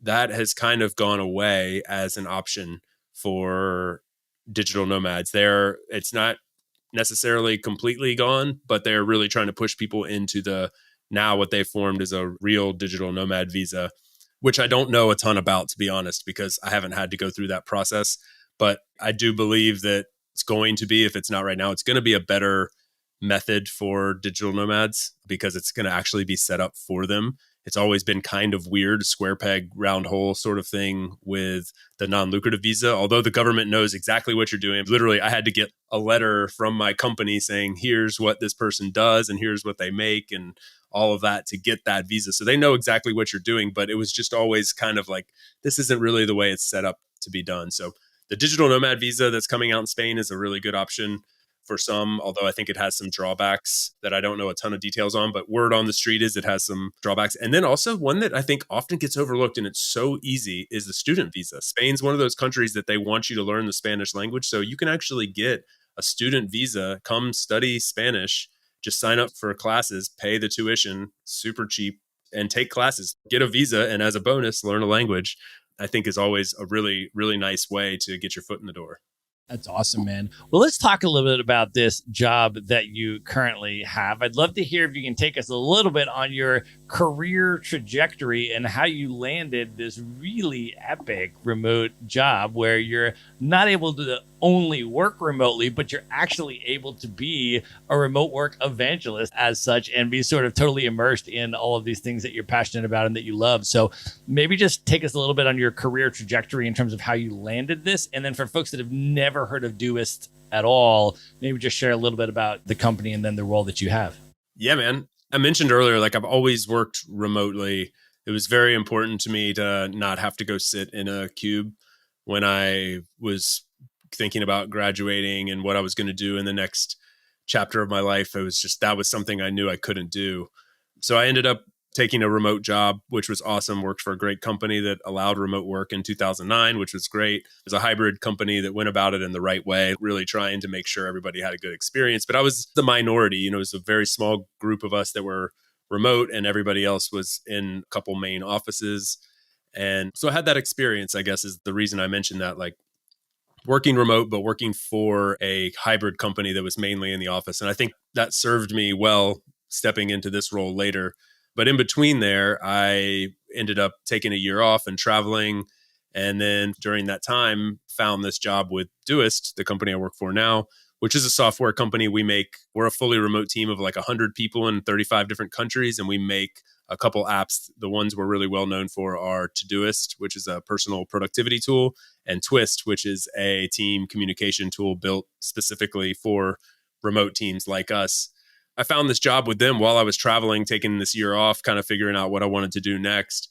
that has kind of gone away as an option for digital nomads. It's not necessarily completely gone, but they're really trying to push people into now what they formed is a real digital nomad visa, which I don't know a ton about, to be honest, because I haven't had to go through that process. But I do believe that it's going to be, if it's not right now, it's going to be a better method for digital nomads because it's going to actually be set up for them. It's always been kind of weird, square peg, round hole sort of thing with the non-lucrative visa. Although the government knows exactly what you're doing. Literally, I had to get a letter from my company saying, here's what this person does and here's what they make and all of that to get that visa. So they know exactly what you're doing, but it was just always kind of like, this isn't really the way it's set up to be done. So the digital nomad visa that's coming out in Spain is a really good option for some, although I think it has some drawbacks that I don't know a ton of details on, but word on the street is it has some drawbacks. And then also one that I think often gets overlooked and it's so easy is the student visa. Spain's one of those countries that they want you to learn the Spanish language. So you can actually get a student visa, come study Spanish, just sign up for classes, pay the tuition, super cheap, and take classes, get a visa, and as a bonus, learn a language. I think is always a really, really nice way to get your foot in the door. That's awesome, man. Well, let's talk a little bit about this job that you currently have. I'd love to hear if you can take us a little bit on your career trajectory and how you landed this really epic remote job where you're not able to only work remotely, but you're actually able to be a remote work evangelist as such and be sort of totally immersed in all of these things that you're passionate about and that you love. So maybe just take us a little bit on your career trajectory in terms of how you landed this. And then for folks that have never heard of Doist at all, maybe just share a little bit about the company and then the role that you have. Yeah, man. I mentioned earlier, like I've always worked remotely. It was very important to me to not have to go sit in a cube when I was thinking about graduating and what I was going to do in the next chapter of my life. It was just, that was something I knew I couldn't do. So I ended up taking a remote job, which was awesome. Worked for a great company that allowed remote work in 2009, which was great. It was a hybrid company that went about it in the right way, really trying to make sure everybody had a good experience. But I was the minority, it was a very small group of us that were remote and everybody else was in a couple main offices. And so I had that experience, I guess, is the reason I mentioned that, like working remote, but working for a hybrid company that was mainly in the office. And I think that served me well stepping into this role later. But in between there, I ended up taking a year off and traveling. And then during that time, found this job with Doist, the company I work for now, which is a software company. We're a fully remote team of like 100 people in 35 different countries. And we make a couple apps. The ones we're really well known for are Todoist, which is a personal productivity tool, and Twist, which is a team communication tool built specifically for remote teams like us. I found this job with them while I was traveling, taking this year off, kind of figuring out what I wanted to do next.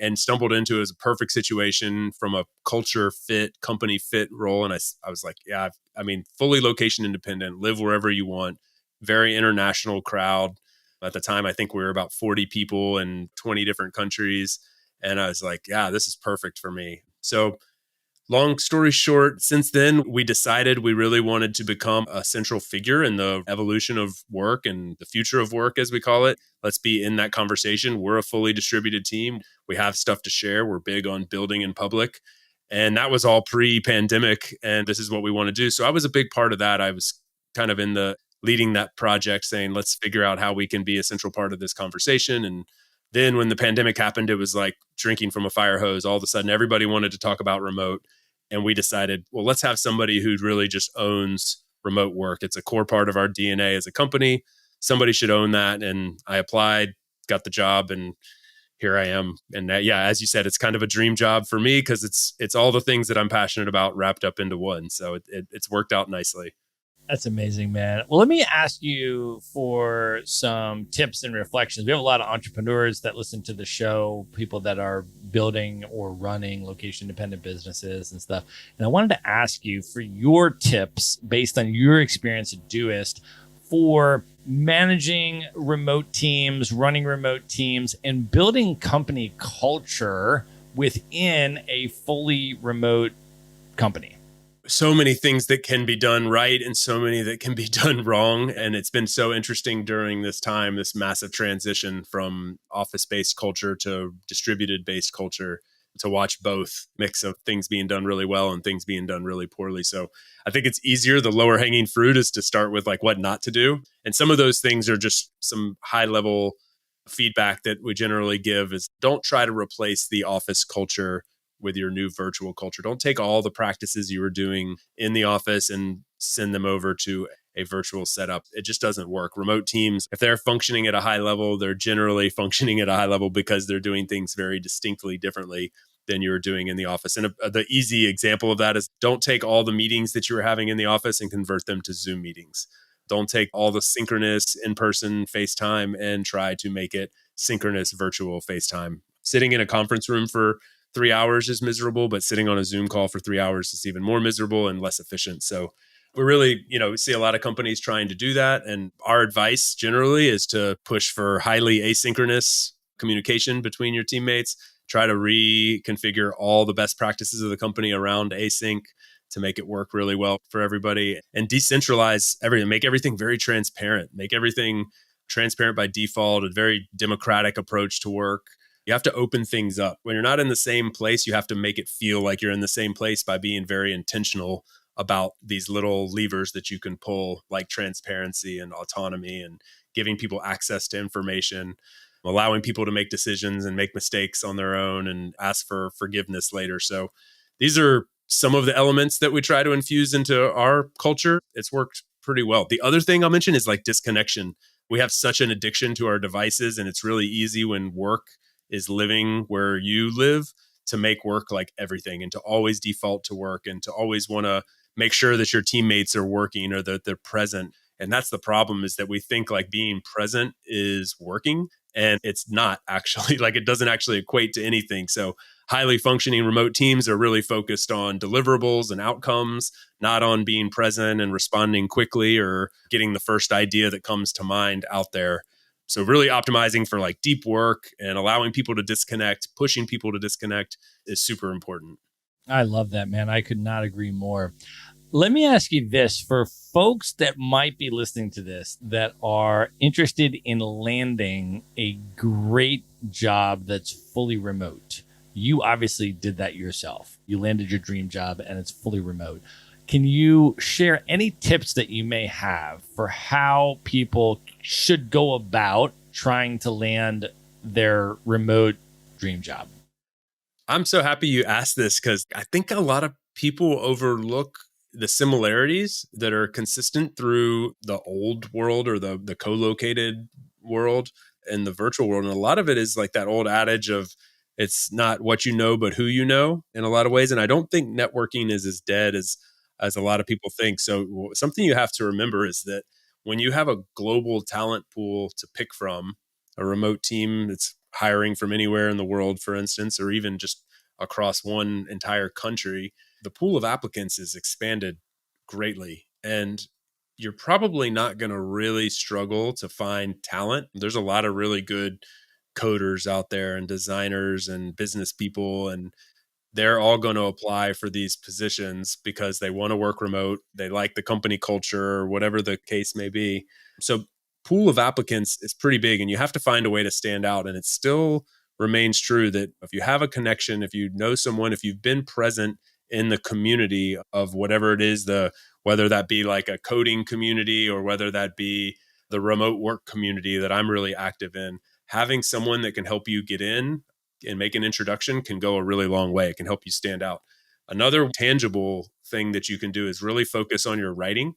and stumbled into it as a perfect situation from a culture fit, company fit role. And I was like, yeah, I mean, fully location independent, live wherever you want, very international crowd. At the time, I think we were about 40 people in 20 different countries. And I was like, yeah, this is perfect for me. So long story short, since then, we decided we really wanted to become a central figure in the evolution of work and the future of work, as we call it. Let's be in that conversation. We're a fully distributed team. We have stuff to share. We're big on building in public. And that was all pre-pandemic. And this is what we want to do. So I was a big part of that. I was kind of in the leading that project saying, let's figure out how we can be a central part of this conversation. And then when the pandemic happened, it was like drinking from a fire hose. All of a sudden, everybody wanted to talk about remote. And we decided, well, let's have somebody who really just owns remote work. It's a core part of our DNA as a company. Somebody should own that. And I applied, got the job, and here I am. And that, yeah, as you said, it's kind of a dream job for me because it's all the things that I'm passionate about wrapped up into one. So it's worked out nicely. That's amazing, man. Well, let me ask you for some tips and reflections. We have a lot of entrepreneurs that listen to the show, people that are building or running location independent businesses and stuff. And I wanted to ask you for your tips based on your experience at Doist for managing remote teams, running remote teams, and building company culture within a fully remote company. So many things that can be done right and so many that can be done wrong. And it's been so interesting during this time, this massive transition from office-based culture to distributed-based culture, to watch both mix of things being done really well and things being done really poorly. So I think it's easier. The lower hanging fruit is to start with like what not to do. And some of those things are just some high level feedback that we generally give is don't try to replace the office culture with your new virtual culture. Don't take all the practices you were doing in the office and send them over to a virtual setup. It just doesn't work. Remote teams, if they're functioning at a high level, they're generally functioning at a high level because they're doing things very distinctly differently than you were doing in the office. And the easy example of that is don't take all the meetings that you were having in the office and convert them to Zoom meetings. Don't take all the synchronous in-person FaceTime and try to make it synchronous virtual FaceTime. Sitting in a conference room for 3 hours is miserable, but sitting on a Zoom call for 3 hours is even more miserable and less efficient. So we really, we see a lot of companies trying to do that. And our advice generally is to push for highly asynchronous communication between your teammates. Try to reconfigure all the best practices of the company around async to make it work really well for everybody, and decentralize everything, make everything very transparent, make everything transparent by default, a very democratic approach to work. You have to open things up. When you're not in the same place, you have to make it feel like you're in the same place by being very intentional about these little levers that you can pull, like transparency and autonomy and giving people access to information, allowing people to make decisions and make mistakes on their own and ask for forgiveness later. So these are some of the elements that we try to infuse into our culture. It's worked pretty well. The other thing I'll mention is like disconnection. We have such an addiction to our devices, and it's really easy when work is living where you live to make work like everything and to always default to work and to always want to make sure that your teammates are working or that they're present. And that's the problem, is that we think like being present is working, and it's not actually. Like it doesn't actually equate to anything. So highly functioning remote teams are really focused on deliverables and outcomes, not on being present and responding quickly or getting the first idea that comes to mind out there. So really optimizing for like deep work and allowing people to disconnect, pushing people to disconnect is super important. I love that, man. I could not agree more. Let me ask you this, for folks that might be listening to this that are interested in landing a great job that's fully remote. You obviously did that yourself. You landed your dream job and it's fully remote. Can you share any tips that you may have for how people should go about trying to land their remote dream job? I'm so happy you asked this because I think a lot of people overlook the similarities that are consistent through the old world or the co-located world and the virtual world. And a lot of it is like that old adage of it's not what you know, but who you know in a lot of ways. And I don't think networking is as dead as a lot of people think. So something you have to remember is that when you have a global talent pool to pick from, a remote team, it's hiring from anywhere in the world, for instance, or even just across one entire country, the pool of applicants is expanded greatly. And you're probably not going to really struggle to find talent. There's a lot of really good coders out there and designers and business people, and they're all going to apply for these positions because they want to work remote. They like the company culture or whatever the case may be. So pool of applicants is pretty big, and you have to find a way to stand out. And it still remains true that if you have a connection, if you know someone, if you've been present in the community of whatever it is, whether that be like a coding community or whether that be the remote work community that I'm really active in, having someone that can help you get in and make an introduction can go a really long way. It can help you stand out. Another tangible thing that you can do is really focus on your writing.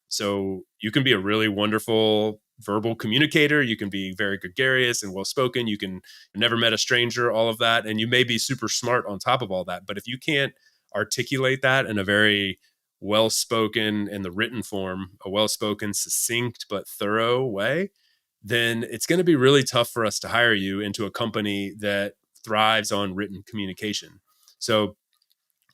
So you can be a really wonderful verbal communicator. You can be very gregarious and well-spoken. You can never met a stranger, all of that. And you may be super smart on top of all that. But if you can't articulate that in a very well-spoken, in the written form, a well-spoken, succinct, but thorough way, then it's going to be really tough for us to hire you into a company that thrives on written communication. So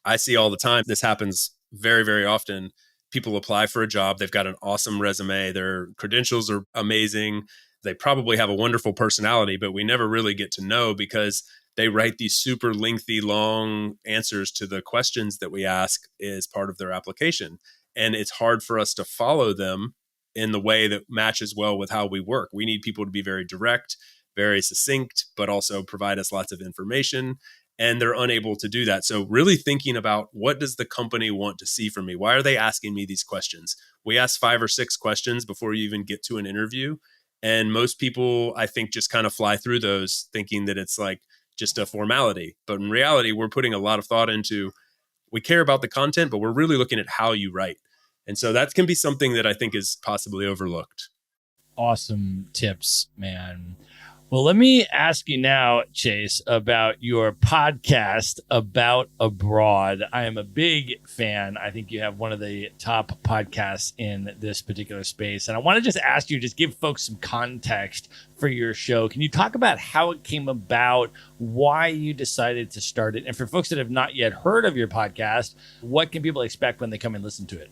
I see all the time, this happens very, very often. People apply for a job. They've got an awesome resume. Their credentials are amazing. They probably have a wonderful personality, but we never really get to know because they write these super lengthy, long answers to the questions that we ask as part of their application. And it's hard for us to follow them in the way that matches well with how we work. We need people to be very direct, very succinct, but also provide us lots of information. And they're unable to do that. So really thinking about, what does the company want to see from me? Why are they asking me these questions? We ask 5 or 6 questions before you even get to an interview. And most people, I think, just kind of fly through those thinking that it's like just a formality. But in reality, we're putting a lot of thought into, we care about the content, but we're really looking at how you write. And so that can be something that I think is possibly overlooked. Awesome tips, man. Well, let me ask you now, Chase, about your podcast, About Abroad. I am a big fan. I think you have one of the top podcasts in this particular space. And I want to just ask you, just give folks some context for your show. Can you talk about how it came about, why you decided to start it? And for folks that have not yet heard of your podcast, what can people expect when they come and listen to it?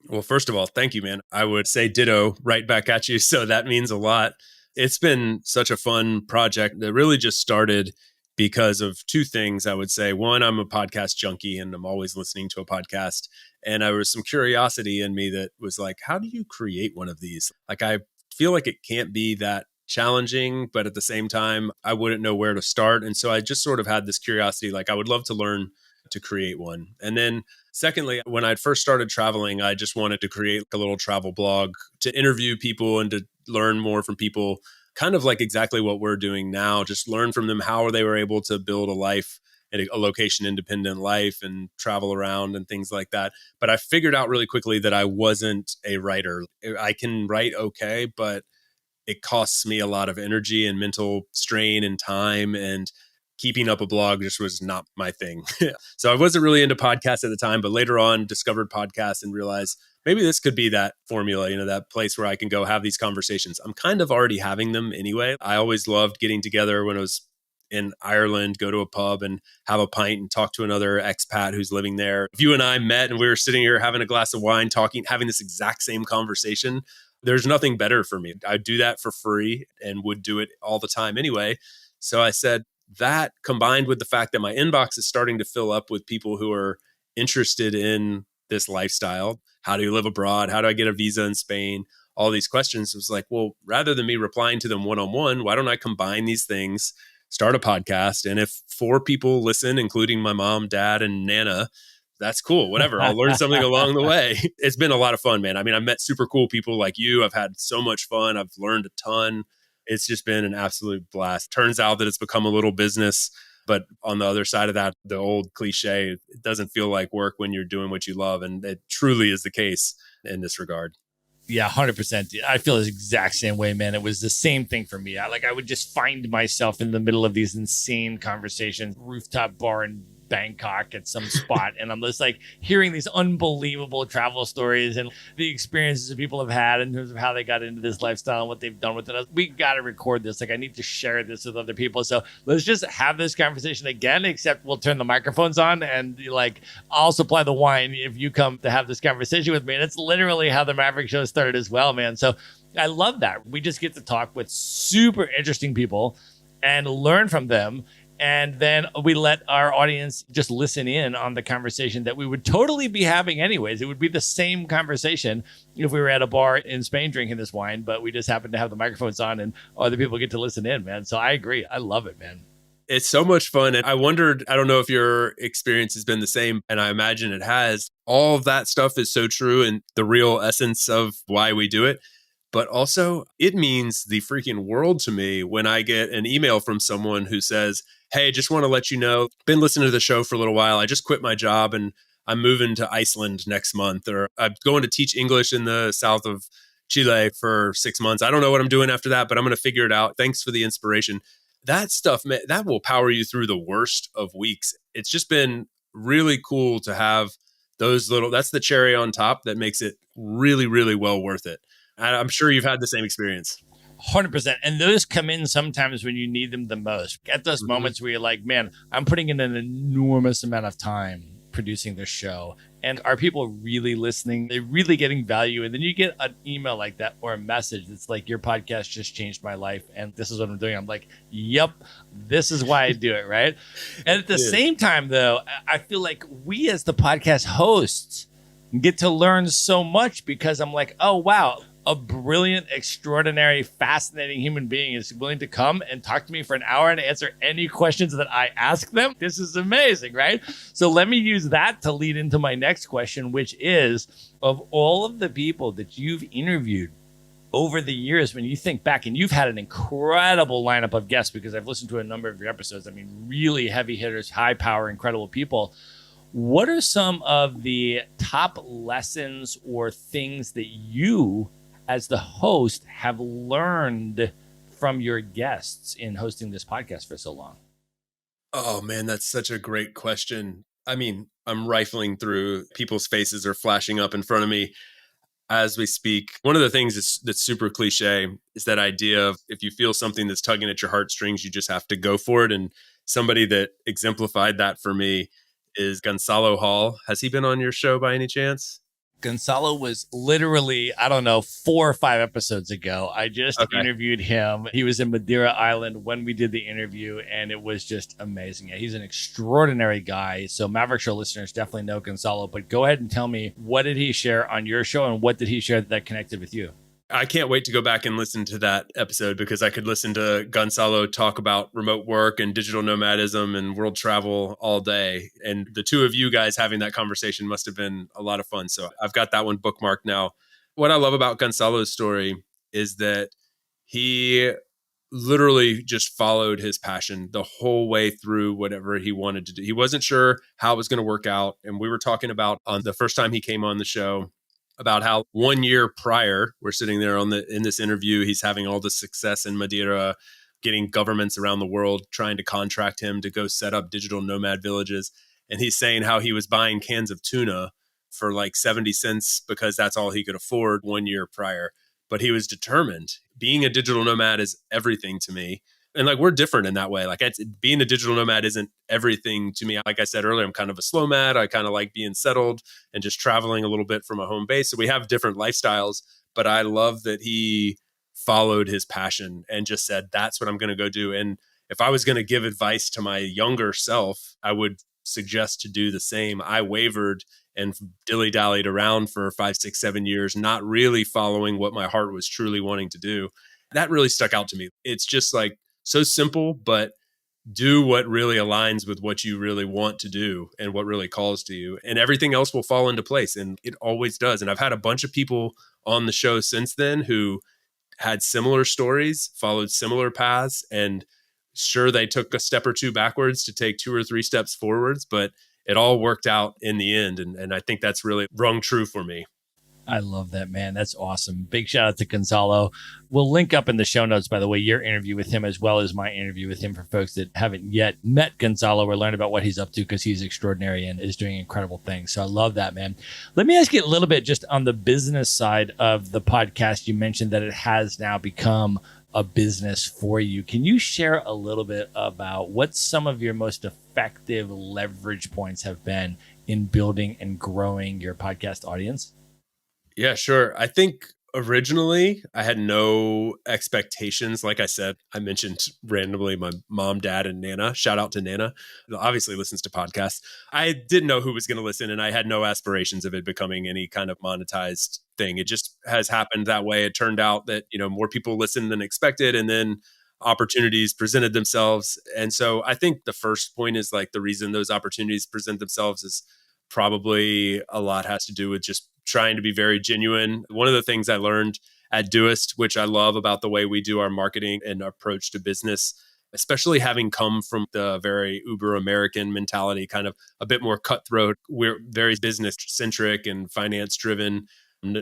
Well, first of all, thank you, man. I would say ditto right back at you. So that means a lot. It's been such a fun project that really just started because of 2 things, I would say. One, I'm a podcast junkie and I'm always listening to a podcast. And there was some curiosity in me that was like, how do you create one of these? Like, I feel like it can't be that challenging, but at the same time, I wouldn't know where to start. And so I just sort of had this curiosity, like I would love to learn to create one. And then secondly, when I first started traveling, I just wanted to create a little travel blog to interview people and to learn more from people, kind of like exactly what we're doing now, just learn from them how they were able to build a life, a location independent life and travel around and things like that. But I figured out really quickly that I wasn't a writer. I can write okay, but it costs me a lot of energy and mental strain and time, and keeping up a blog just was not my thing. So I wasn't really into podcasts at the time, but later on discovered podcasts and realized maybe this could be that formula, that place where I can go have these conversations. I'm kind of already having them anyway. I always loved getting together when I was in Ireland, go to a pub and have a pint and talk to another expat who's living there. If you and I met and we were sitting here having a glass of wine, talking, having this exact same conversation, there's nothing better for me. I do that for free and would do it all the time anyway. So I said, that combined with the fact that my inbox is starting to fill up with people who are interested in this lifestyle. How do you live abroad? How do I get a visa in Spain? All these questions. It was like, well, rather than me replying to them one-on-one, why don't I combine these things, start a podcast? And if 4 people listen, including my mom, dad, and Nana, that's cool. Whatever. I'll learn something along the way. It's been a lot of fun, man. I mean, I've met super cool people like you. I've had so much fun. I've learned a ton. It's just been an absolute blast. Turns out that it's become a little business, but on the other side of that, the old cliche, it doesn't feel like work when you're doing what you love. And it truly is the case in this regard. Yeah, 100%. I feel the exact same way, man. It was the same thing for me. I would just find myself in the middle of these insane conversations, rooftop bar in Bangkok at some spot. And I'm just like hearing these unbelievable travel stories and the experiences that people have had in terms of how they got into this lifestyle and what they've done with it. We got to record this. Like, I need to share this with other people. So let's just have this conversation again, except we'll turn the microphones on and like, I'll supply the wine if you come to have this conversation with me. And it's literally how the Maverick show started as well, man. So I love that. We just get to talk with super interesting people and learn from them. And then we let our audience just listen in on the conversation that we would totally be having anyways. It would be the same conversation if we were at a bar in Spain drinking this wine, but we just happen to have the microphones on and other people get to listen in, man. So I agree. I love it, man. It's so much fun. And I wondered, I don't know if your experience has been the same, and I imagine it has. All of that stuff is so true and the real essence of why we do it. But also, it means the freaking world to me when I get an email from someone who says, hey, just want to let you know, been listening to the show for a little while. I just quit my job and I'm moving to Iceland next month, or I'm going to teach English in the south of Chile for 6 months. I don't know what I'm doing after that, but I'm going to figure it out. Thanks for the inspiration. That stuff, man, that will power you through the worst of weeks. It's just been really cool to have those little, that's the cherry on top that makes it really, really well worth it. I'm sure you've had the same experience. 100%. And those come in sometimes when you need them the most. At those moments where you're like, man, I'm putting in an enormous amount of time producing this show. And are people really listening? They're really getting value. And then you get an email like that or a message that's like, your podcast just changed my life. And this is what I'm doing. I'm like, yep, this is why I do it. Right. And at the same time, though, I feel like we as the podcast hosts get to learn so much because I'm like, oh, wow. A brilliant, extraordinary, fascinating human being is willing to come and talk to me for an hour and answer any questions that I ask them. This is amazing, right? So let me use that to lead into my next question, which is, of all of the people that you've interviewed over the years, when you think back, and you've had an incredible lineup of guests, because I've listened to a number of your episodes. I mean, really heavy hitters, high power, incredible people. What are some of the top lessons or things that you as the host have learned from your guests in hosting this podcast for so long? Oh man, that's such a great question. I mean, I'm rifling through, people's faces are flashing up in front of me as we speak. One of the things that's super cliche is that idea of if you feel something that's tugging at your heartstrings, you just have to go for it. And somebody that exemplified that for me is Gonzalo Hall. Has he been on your show by any chance? Gonzalo was literally, I don't know, 4 or 5 episodes ago. I just interviewed him. He was in Madeira Island when we did the interview, and it was just amazing. Yeah, he's an extraordinary guy. So Maverick Show listeners definitely know Gonzalo, but go ahead and tell me, what did he share on your show and what did he share that connected with you? I can't wait to go back and listen to that episode because I could listen to Gonzalo talk about remote work and digital nomadism and world travel all day. And the two of you guys having that conversation must have been a lot of fun. So I've got that one bookmarked now. What I love about Gonzalo's story is that he literally just followed his passion the whole way through whatever he wanted to do. He wasn't sure how it was going to work out. And we were talking about on the first time he came on the show about how 1 year prior, we're sitting there in this interview, he's having all the success in Madeira, getting governments around the world trying to contract him to go set up digital nomad villages. And he's saying how he was buying cans of tuna for like 70 cents because that's all he could afford 1 year prior. But he was determined. Being a digital nomad is everything to me. And like, we're different in that way. Like, being a digital nomad isn't everything to me. Like I said earlier, I'm kind of a slow mad. I kind of like being settled and just traveling a little bit from a home base. So we have different lifestyles, but I love that he followed his passion and just said, that's what I'm going to go do. And if I was going to give advice to my younger self, I would suggest to do the same. I wavered and dilly-dallied around for 5, 6, 7 years, not really following what my heart was truly wanting to do. That really stuck out to me. It's just like, so simple, but do what really aligns with what you really want to do and what really calls to you. And everything else will fall into place. And it always does. And I've had a bunch of people on the show since then who had similar stories, followed similar paths. And sure, they took a step or two backwards to take 2 or 3 steps forwards, but it all worked out in the end. And I think that's really rung true for me. I love that, man. That's awesome. Big shout out to Gonzalo. We'll link up in the show notes, by the way, your interview with him as well as my interview with him for folks that haven't yet met Gonzalo or learned about what he's up to, because he's extraordinary and is doing incredible things. So I love that, man. Let me ask you a little bit just on the business side of the podcast. You mentioned that it has now become a business for you. Can you share a little bit about what some of your most effective leverage points have been in building and growing your podcast audience? Yeah, sure. I think originally I had no expectations. Like I said, I mentioned randomly my mom, dad, and Nana. Shout out to Nana, who obviously listens to podcasts. I didn't know who was going to listen, and I had no aspirations of it becoming any kind of monetized thing. It just has happened that way. It turned out that, more people listened than expected, and then opportunities presented themselves. And so I think the first point is like the reason those opportunities present themselves is probably a lot has to do with just trying to be very genuine. One of the things I learned at Doist, which I love about the way we do our marketing and approach to business, especially having come from the very uber American mentality, kind of a bit more cutthroat. We're very business centric and finance driven,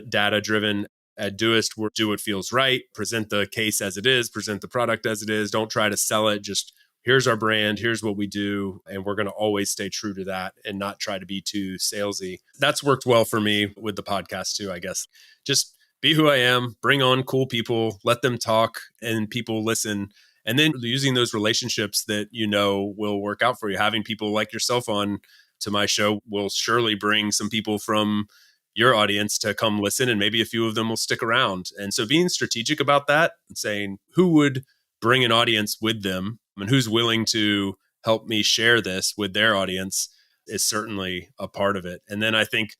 data driven. At Doist, we'll do what feels right, present the case as it is, present the product as it is. Don't try to sell it. Just here's our brand, here's what we do, and we're going to always stay true to that and not try to be too salesy. That's worked well for me with the podcast too, I guess. Just be who I am, bring on cool people, let them talk, and people listen. And then using those relationships that will work out for you. Having people like yourself on to my show will surely bring some people from your audience to come listen, and maybe a few of them will stick around. And so being strategic about that and saying who would bring an audience with them and who's willing to help me share this with their audience is certainly a part of it. And then I think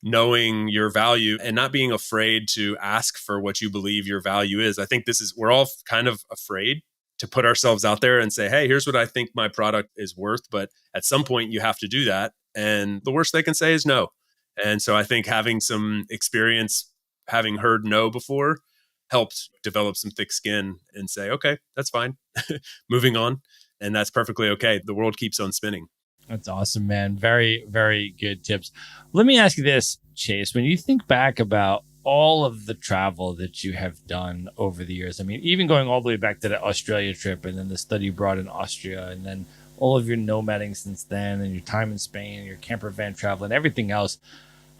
knowing your value and not being afraid to ask for what you believe your value is. I think we're all kind of afraid to put ourselves out there and say, hey, here's what I think my product is worth. But at some point you have to do that. And the worst they can say is no. And so I think having some experience, having heard no before, helped develop some thick skin and say, okay, that's fine. Moving on. And that's perfectly okay. The world keeps on spinning. That's awesome, man. Very, very good tips. Let me ask you this, Chase. When you think back about all of the travel that you have done over the years, I mean, even going all the way back to the Australia trip and then the study abroad in Austria and then all of your nomading since then and your time in Spain and your camper van travel and everything else,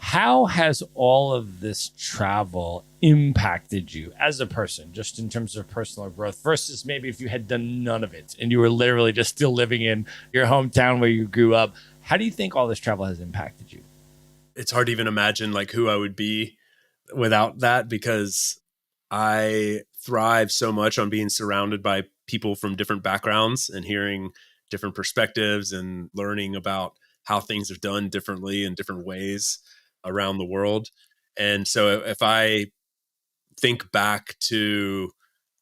how has all of this travel impacted you as a person, just in terms of personal growth, versus maybe if you had done none of it and you were literally just still living in your hometown where you grew up? How do you think all this travel has impacted you? It's hard to even imagine like who I would be without that, because I thrive so much on being surrounded by people from different backgrounds and hearing different perspectives and learning about how things are done differently in different ways around the world. And so if I think back to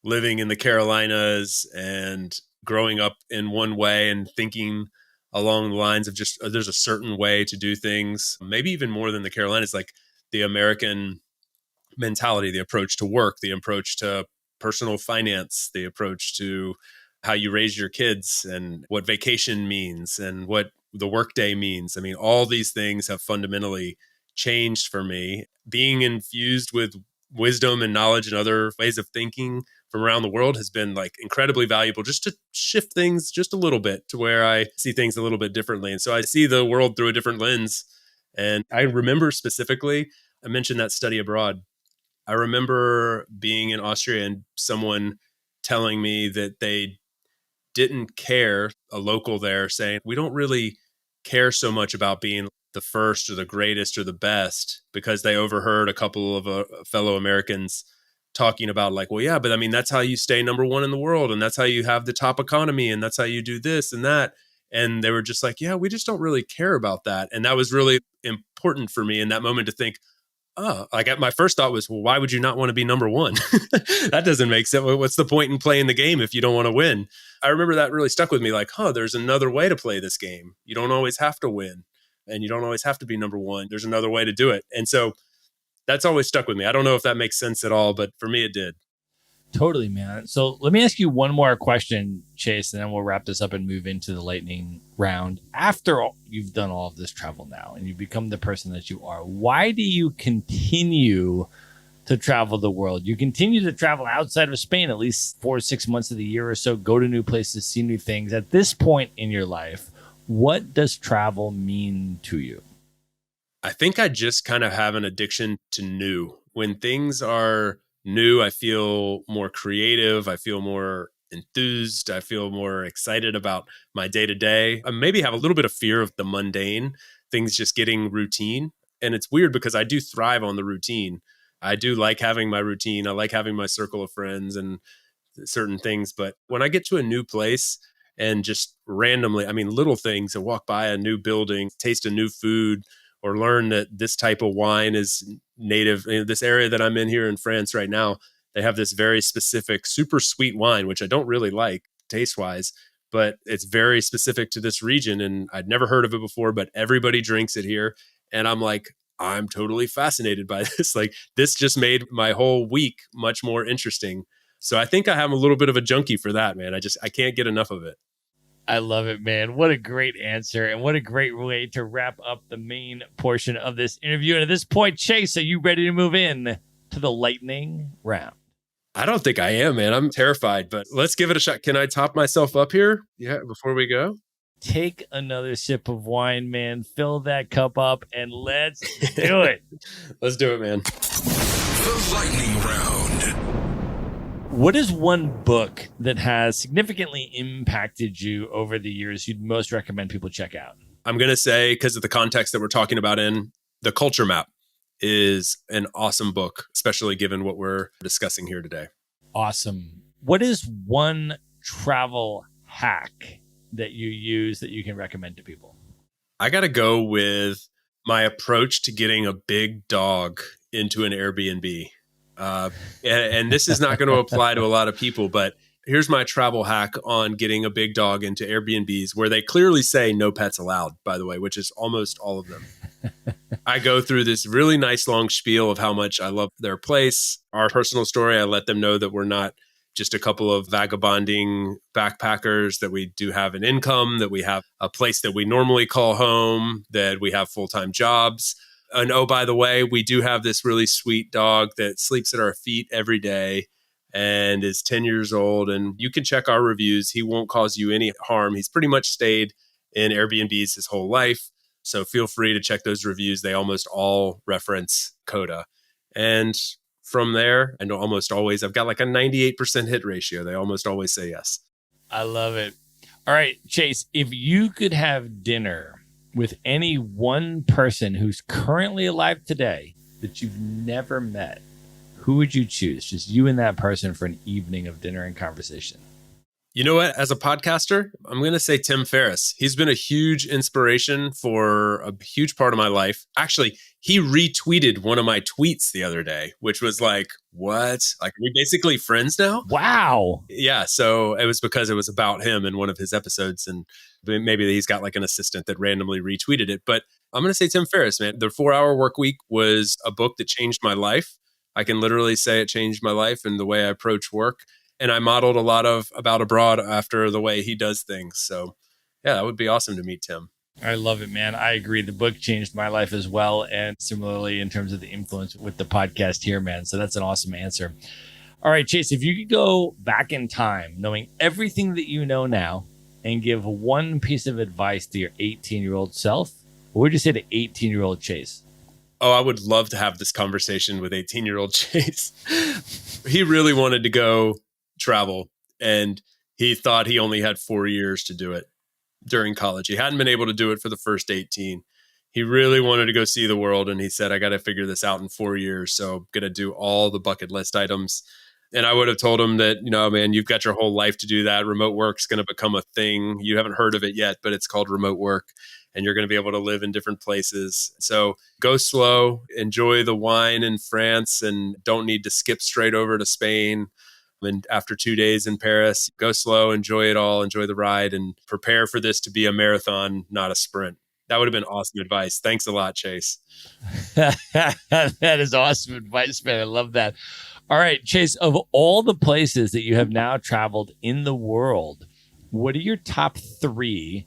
living in the Carolinas and growing up in one way and thinking along the lines of just there's a certain way to do things, maybe even more than the Carolinas, like the American mentality, the approach to work, the approach to personal finance, the approach to how you raise your kids and what vacation means and what the workday means. I mean, all these things have fundamentally changed for me. Being infused with wisdom and knowledge and other ways of thinking from around the world has been like incredibly valuable, just to shift things just a little bit to where I see things a little bit differently. And so I see the world through a different lens. And I remember specifically, I mentioned that study abroad. I remember being in Austria and someone telling me that they didn't care, a local there saying, we don't really care so much about being the first or the greatest or the best, because they overheard a couple of fellow Americans talking about like, well, yeah, but I mean, that's how you stay number one in the world. And that's how you have the top economy. And that's how you do this and that. And they were just like, yeah, we just don't really care about that. And that was really important for me in that moment to think, oh, like my first thought was, well, why would you not want to be number one? That doesn't make sense. What's the point in playing the game if you don't want to win? I remember that really stuck with me. Like, there's another way to play this game. You don't always have to win and you don't always have to be number one. There's another way to do it. And so that's always stuck with me. I don't know if that makes sense at all, but for me, it did. Totally, man. So let me ask you one more question, Chase, and then we'll wrap this up and move into the lightning round. After you've done all of this travel now and you've become the person that you are, why do you continue to travel the world? You continue to travel outside of Spain at least 4 or 6 months of the year or so, go to new places, see new things. At this point in your life, what does travel mean to you? I think I just kind of have an addiction to new. When things are new, I feel more creative. I feel more enthused. I feel more excited about my day to day. I maybe have a little bit of fear of the mundane, things just getting routine. And it's weird because I do thrive on the routine. I do like having my routine. I like having my circle of friends and certain things. But when I get to a new place and just randomly, I mean, little things, I walk by a new building, taste a new food, or learn that this type of wine is native in this area that I'm in here in France right now. They have this very specific, super sweet wine, which I don't really like taste wise, but it's very specific to this region. And I'd never heard of it before, but everybody drinks it here. And I'm like, I'm totally fascinated by this. Like, this just made my whole week much more interesting. So I think I have a little bit of a junkie for that, man. I can't get enough of it. I love it, man. What a great answer, and what a great way to wrap up the main portion of this interview. And at this point, Chase, are you ready to move in to the lightning round? I don't think I am, man. I'm terrified, but let's give it a shot. Can I top myself up here? Yeah, before we go? Take another sip of wine, man. Fill that cup up, and let's do it. Let's do it, man. The lightning round. What is one book that has significantly impacted you over the years you'd most recommend people check out? I'm going to say, because of the context that we're talking about in, The Culture Map is an awesome book, especially given what we're discussing here today. Awesome. What is one travel hack that you use that you can recommend to people? I got to go with my approach to getting a big dog into an Airbnb. And this is not going to apply to a lot of people, but here's my travel hack on getting a big dog into Airbnbs, where they clearly say no pets allowed, by the way, which is almost all of them. I go through this really nice long spiel of how much I love their place, our personal story. I let them know that we're not just a couple of vagabonding backpackers, that we do have an income, that we have a place that we normally call home, that we have full-time jobs. And oh, by the way, we do have this really sweet dog that sleeps at our feet every day and is 10 years old. And you can check our reviews. He won't cause you any harm. He's pretty much stayed in Airbnbs his whole life. So feel free to check those reviews. They almost all reference Coda. And from there, and almost always, I've got like a 98% hit ratio. They almost always say yes. I love it. All right, Chase, if you could have dinner with any one person who's currently alive today that you've never met, who would you choose? Just you and that person for an evening of dinner and conversation. You know what? As a podcaster, I'm going to say Tim Ferriss. He's been a huge inspiration for a huge part of my life. Actually, he retweeted one of my tweets the other day, which was like, what? Like, are we basically friends now? Wow. Yeah. So it was because it was about him in one of his episodes. And maybe he's got like an assistant that randomly retweeted it. But I'm going to say Tim Ferriss, man. The 4-Hour Workweek was a book that changed my life. I can literally say it changed my life and the way I approach work. And I modeled a lot of About Abroad after the way he does things. So yeah, that would be awesome to meet Tim. I love it, man. I agree. The book changed my life as well. And similarly, in terms of the influence with the podcast here, man. So that's an awesome answer. All right, Chase, if you could go back in time, knowing everything that you know now, and give one piece of advice to your 18-year-old self, what would you say to 18-year-old Chase? Oh, I would love to have this conversation with 18-year-old Chase. He really wanted to go travel, and he thought he only had 4 years to do it during college. He hadn't been able to do it for the first 18. He really wanted to go see the world, and he said, I got to figure this out in 4 years, so I'm going to do all the bucket list items. And I would have told him that, man, you've got your whole life to do that. Remote work's going to become a thing. You haven't heard of it yet, but it's called remote work, and you're going to be able to live in different places. So go slow, enjoy the wine in France, and don't need to skip straight over to Spain. And after 2 days in Paris, go slow, enjoy it all, enjoy the ride, and prepare for this to be a marathon, not a sprint. That would have been awesome advice. Thanks a lot, Chase. That is awesome advice, man. I love that. All right, Chase, of all the places that you have now traveled in the world, what are your top 3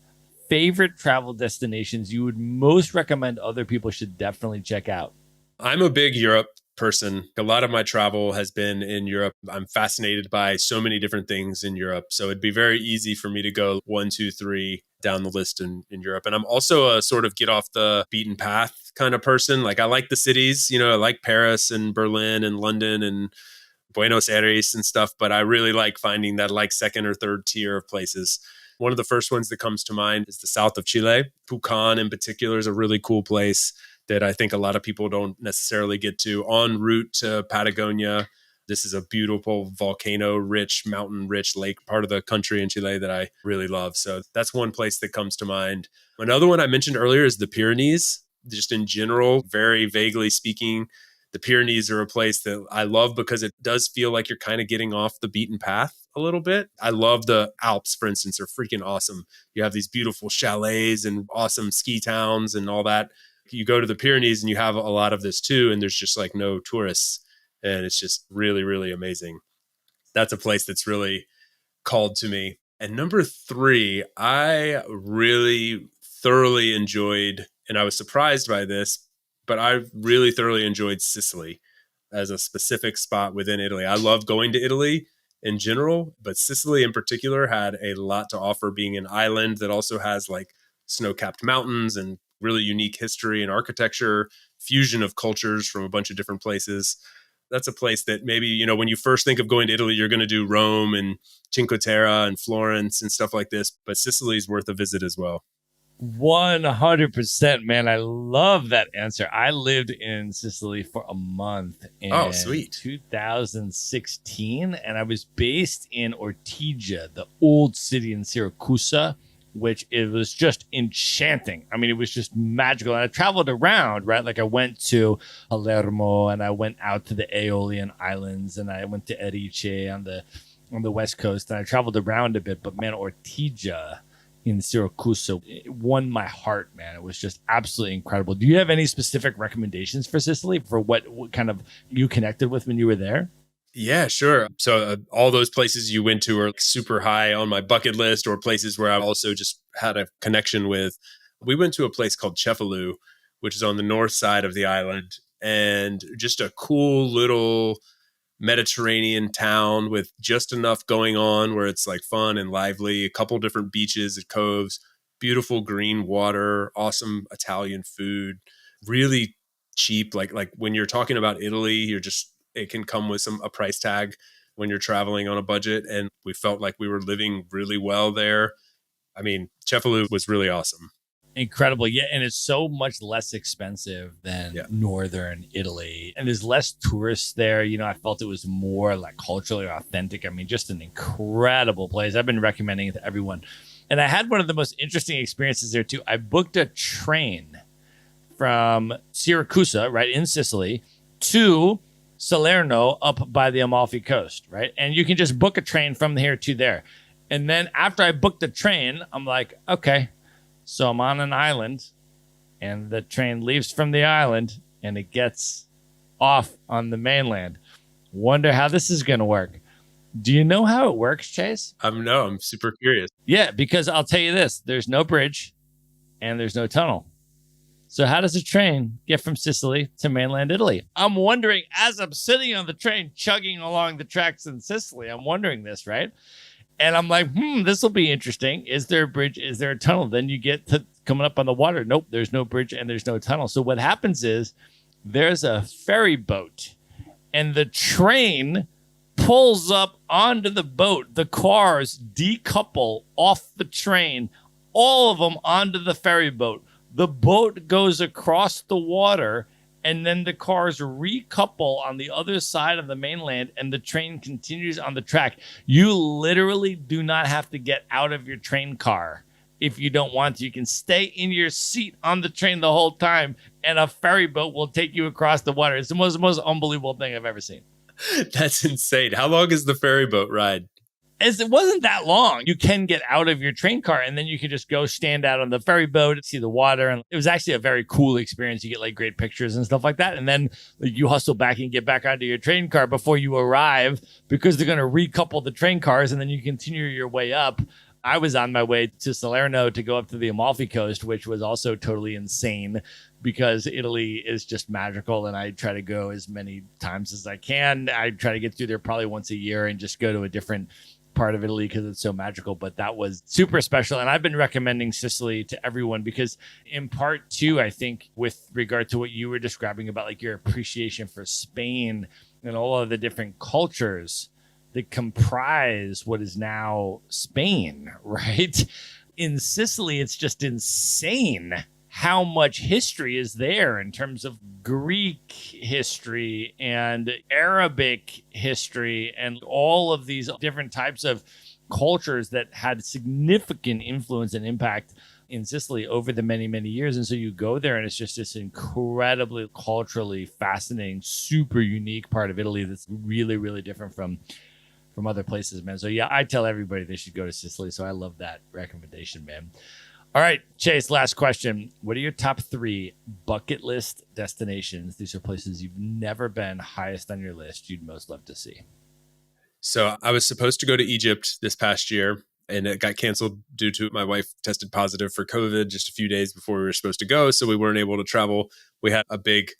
favorite travel destinations you would most recommend other people should definitely check out? I'm a big Europe person. A lot of my travel has been in Europe. I'm fascinated by so many different things in Europe. So it'd be very easy for me to go 1, 2, 3 down the list in Europe. And I'm also a sort of get off the beaten path kind of person. Like I like the cities, I like Paris and Berlin and London and Buenos Aires and stuff, but I really like finding that like second or third tier of places. One of the first ones that comes to mind is the south of Chile. Pucón in particular is a really cool place that I think a lot of people don't necessarily get to. En route to Patagonia, this is a beautiful volcano-rich, mountain-rich lake part of the country in Chile that I really love. So that's one place that comes to mind. Another one I mentioned earlier is the Pyrenees. Just in general, very vaguely speaking, the Pyrenees are a place that I love because it does feel like you're kind of getting off the beaten path a little bit. I love the Alps, for instance, are freaking awesome. You have these beautiful chalets and awesome ski towns and all that. You go to the Pyrenees and you have a lot of this too, and there's just like no tourists. And it's just really, really amazing. That's a place that's really called to me. And number 3, I really thoroughly enjoyed, and I was surprised by this, but I really thoroughly enjoyed Sicily as a specific spot within Italy. I love going to Italy in general, but Sicily in particular had a lot to offer, being an island that also has like snow-capped mountains and really unique history and architecture, fusion of cultures from a bunch of different places. That's a place that maybe, when you first think of going to Italy, you're going to do Rome and Cinque Terre and Florence and stuff like this, but Sicily is worth a visit as well. 100%, man. I love that answer. I lived in Sicily for a month in sweet. 2016, and I was based in Ortigia, the old city in Syracuse, which it was just enchanting. I mean, it was just magical. And I traveled around, right? Like I went to Palermo and I went out to the Aeolian Islands and I went to Erice on the West Coast, and I traveled around a bit. But man, Ortigia in Syracuse, it won my heart, man. It was just absolutely incredible. Do you have any specific recommendations for Sicily, for what kind of you connected with when you were there? Yeah, sure. So all those places you went to are like super high on my bucket list, or places where I also just had a connection with. We went to a place called Cefalù, which is on the north side of the island, and just a cool little Mediterranean town with just enough going on where it's like fun and lively. A couple different beaches and coves, beautiful green water, awesome Italian food, really cheap. Like when you're talking about Italy, it can come with a price tag when you're traveling on a budget. And we felt like we were living really well there. I mean, Cefalù was really awesome. Incredible. Yeah. And it's so much less expensive than northern Italy. And there's less tourists there. I felt it was more like culturally authentic. I mean, just an incredible place. I've been recommending it to everyone. And I had one of the most interesting experiences there too. I booked a train from Syracuse, right, in Sicily, to Salerno up by the Amalfi Coast, right? And you can just book a train from here to there. And then after I booked the train, I'm like, okay, so I'm on an island and the train leaves from the island and it gets off on the mainland. Wonder how this is going to work. Do you know how it works, Chase? No, I'm super curious. Yeah, because I'll tell you this, there's no bridge and there's no tunnel. So how does a train get from Sicily to mainland Italy? I'm wondering, as I'm sitting on the train chugging along the tracks in Sicily, I'm wondering this, right? And I'm like, this will be interesting. Is there a bridge? Is there a tunnel? Then you get to coming up on the water. Nope, there's no bridge and there's no tunnel. So what happens is there's a ferry boat and the train pulls up onto the boat. The cars decouple off the train, all of them onto the ferry boat. The boat goes across the water, and then the cars recouple on the other side of the mainland, and the train continues on the track. You literally do not have to get out of your train car if you don't want to. You can stay in your seat on the train the whole time, and a ferry boat will take you across the water. It's the most unbelievable thing I've ever seen. That's insane. How long is the ferry boat ride? As it wasn't that long. You can get out of your train car and then you can just go stand out on the ferry boat, see the water. And it was actually a very cool experience. You get like great pictures and stuff like that. And then you hustle back and get back onto your train car before you arrive because they're going to recouple the train cars and then you continue your way up. I was on my way to Salerno to go up to the Amalfi Coast, which was also totally insane because Italy is just magical. And I try to go as many times as I can. I try to get through there probably once a year and just go to a different part of Italy because it's so magical. But that was super special. And I've been recommending Sicily to everyone because in part too, I think with regard to what you were describing about like your appreciation for Spain and all of the different cultures that comprise what is now Spain, right? In Sicily, it's just insane how much history is there in terms of Greek history and Arabic history and all of these different types of cultures that had significant influence and impact in Sicily over the many, many years. And so you go there and it's just this incredibly culturally fascinating, super unique part of Italy that's really, really different from other places, man. So yeah, I tell everybody they should go to Sicily. So I love that recommendation, man. All right, Chase, last question. What are your top 3 bucket list destinations? These are places you've never been, highest on your list, you'd most love to see. So I was supposed to go to Egypt this past year, and it got canceled due to my wife tested positive for COVID just a few days before we were supposed to go. So we weren't able to travel. We had a big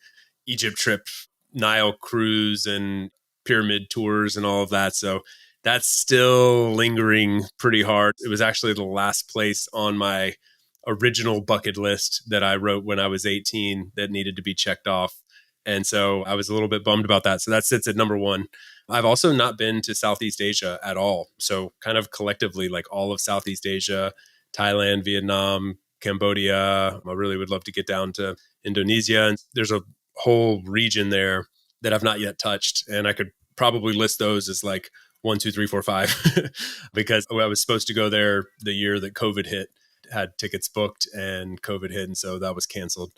Egypt trip, Nile cruise and pyramid tours and all of that. So that's still lingering pretty hard. It was actually the last place on my original bucket list that I wrote when I was 18 that needed to be checked off. And so I was a little bit bummed about that. So that sits at number 1. I've also not been to Southeast Asia at all. So kind of collectively, like all of Southeast Asia, Thailand, Vietnam, Cambodia. I really would love to get down to Indonesia. And there's a whole region there that I've not yet touched. And I could probably list those as like 1, 2, 3, 4, 5, because I was supposed to go there the year that COVID hit, had tickets booked and COVID hit. And so that was canceled.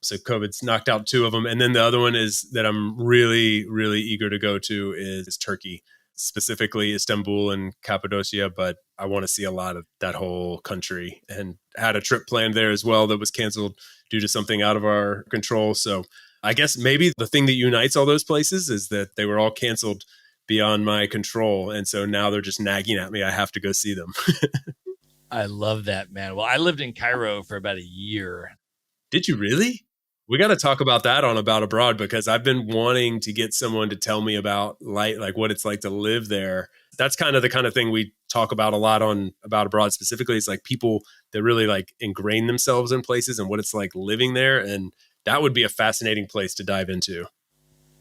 So COVID's knocked out 2 of them. And then the other one is that I'm really, really eager to go to is Turkey, specifically Istanbul and Cappadocia. But I want to see a lot of that whole country and had a trip planned there as well that was canceled due to something out of our control. So I guess maybe the thing that unites all those places is that they were all canceled beyond my control. And so now they're just nagging at me. I have to go see them. I love that, man. Well, I lived in Cairo for about a year. Did you really? We got to talk about that on About Abroad because I've been wanting to get someone to tell me about like what it's like to live there. That's kind of the kind of thing we talk about a lot on About Abroad specifically. It's like people that really like ingrain themselves in places and what it's like living there. And that would be a fascinating place to dive into.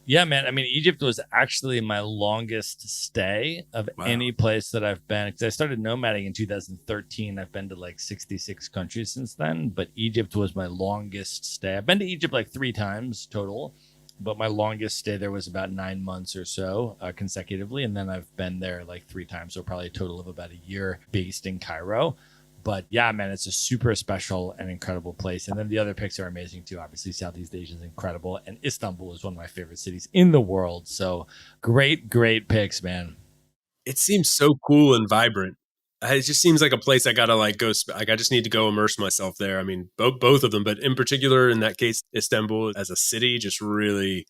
Yeah, man. I mean, Egypt was actually my longest stay of any place that I've been. Because I started nomading in 2013. I've been to like 66 countries since then. But Egypt was my longest stay. I've been to Egypt like 3 times total. But my longest stay there was about 9 months or so consecutively. And then I've been there like 3 times. So probably a total of about a year based in Cairo. But yeah, man, it's a super special and incredible place. And then the other picks are amazing too. Obviously, Southeast Asia is incredible. And Istanbul is one of my favorite cities in the world. So great, great picks, man. It seems so cool and vibrant. It just seems like a place I got to like go. Like I just need to go immerse myself there. I mean, both of them, but in particular, in that case, Istanbul as a city just really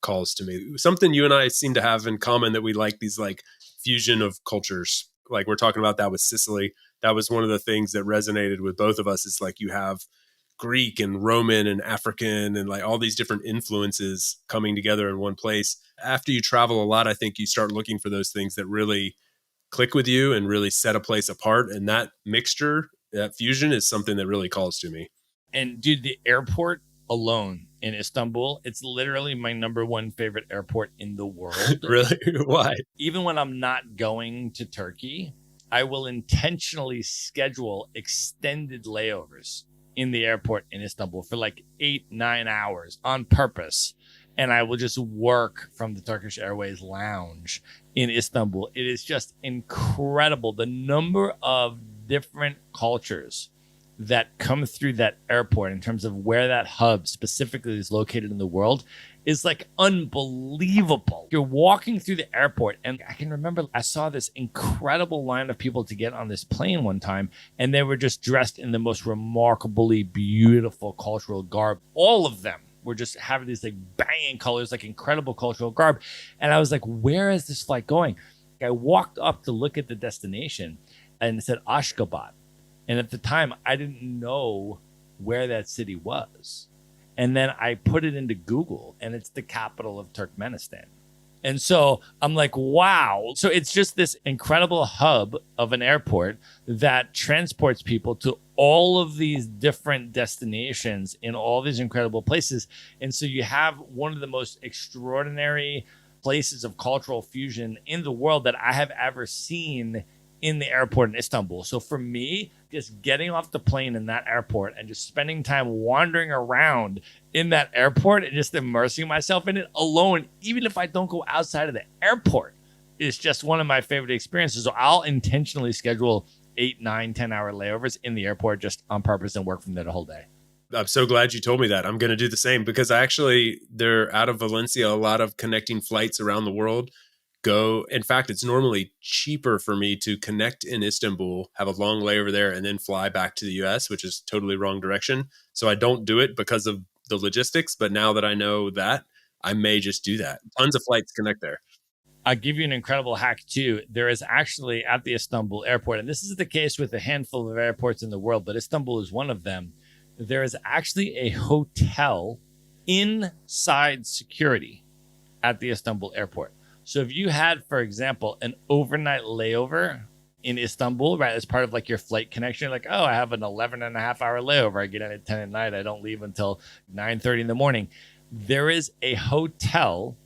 calls to me. Something you and I seem to have in common that we like these like fusion of cultures. Like we're talking about that with Sicily. That was one of the things that resonated with both of us. Is like you have Greek and Roman and African and like all these different influences coming together in one place. After you travel a lot, I think you start looking for those things that really click with you and really set a place apart. And that mixture, that fusion is something that really calls to me. And dude, the airport alone in Istanbul, it's literally my number 1 favorite airport in the world. Really? Why? Even when I'm not going to Turkey, I will intentionally schedule extended layovers in the airport in Istanbul for like 8-9 hours on purpose. And I will just work from the Turkish Airways lounge in Istanbul. It is just incredible. The number of different cultures that come through that airport in terms of where that hub specifically is located in the world is like unbelievable. You're walking through the airport, and I can remember I saw this incredible line of people to get on this plane one time, and they were just dressed in the most remarkably beautiful cultural garb. All of them were just having these like banging colors, like incredible cultural garb. And I was like, where is this flight going? I walked up to look at the destination, and it said Ashgabat. And at the time, I didn't know where that city was. And then I put it into Google, and it's the capital of Turkmenistan. And so I'm like, wow. So it's just this incredible hub of an airport that transports people to all of these different destinations in all these incredible places. And so you have one of the most extraordinary places of cultural fusion in the world that I have ever seen in the airport in Istanbul. So for me, just getting off the plane in that airport and just spending time wandering around in that airport and just immersing myself in it alone, even if I don't go outside of the airport, is just one of my favorite experiences. So I'll intentionally schedule 8, 9, 10-hour layovers in the airport just on purpose and work from there the whole day. I'm so glad you told me that. I'm going to do the same because they're out of Valencia, a lot of connecting flights around the world go. In fact, it's normally cheaper for me to connect in Istanbul, have a long layover there, and then fly back to the US, which is totally wrong direction. So I don't do it because of the logistics. But now that I know that, I may just do that. Tons of flights connect there. I'll give you an incredible hack too. There is actually at the Istanbul airport, and this is the case with a handful of airports in the world, but Istanbul is one of them. There is actually a hotel inside security at the Istanbul airport. So if you had, for example, an overnight layover in Istanbul, right, as part of like your flight connection, like, oh, I have an 11 and a half hour layover. I get in at 10 at night. I don't leave until 9:30 in the morning. There is a hotel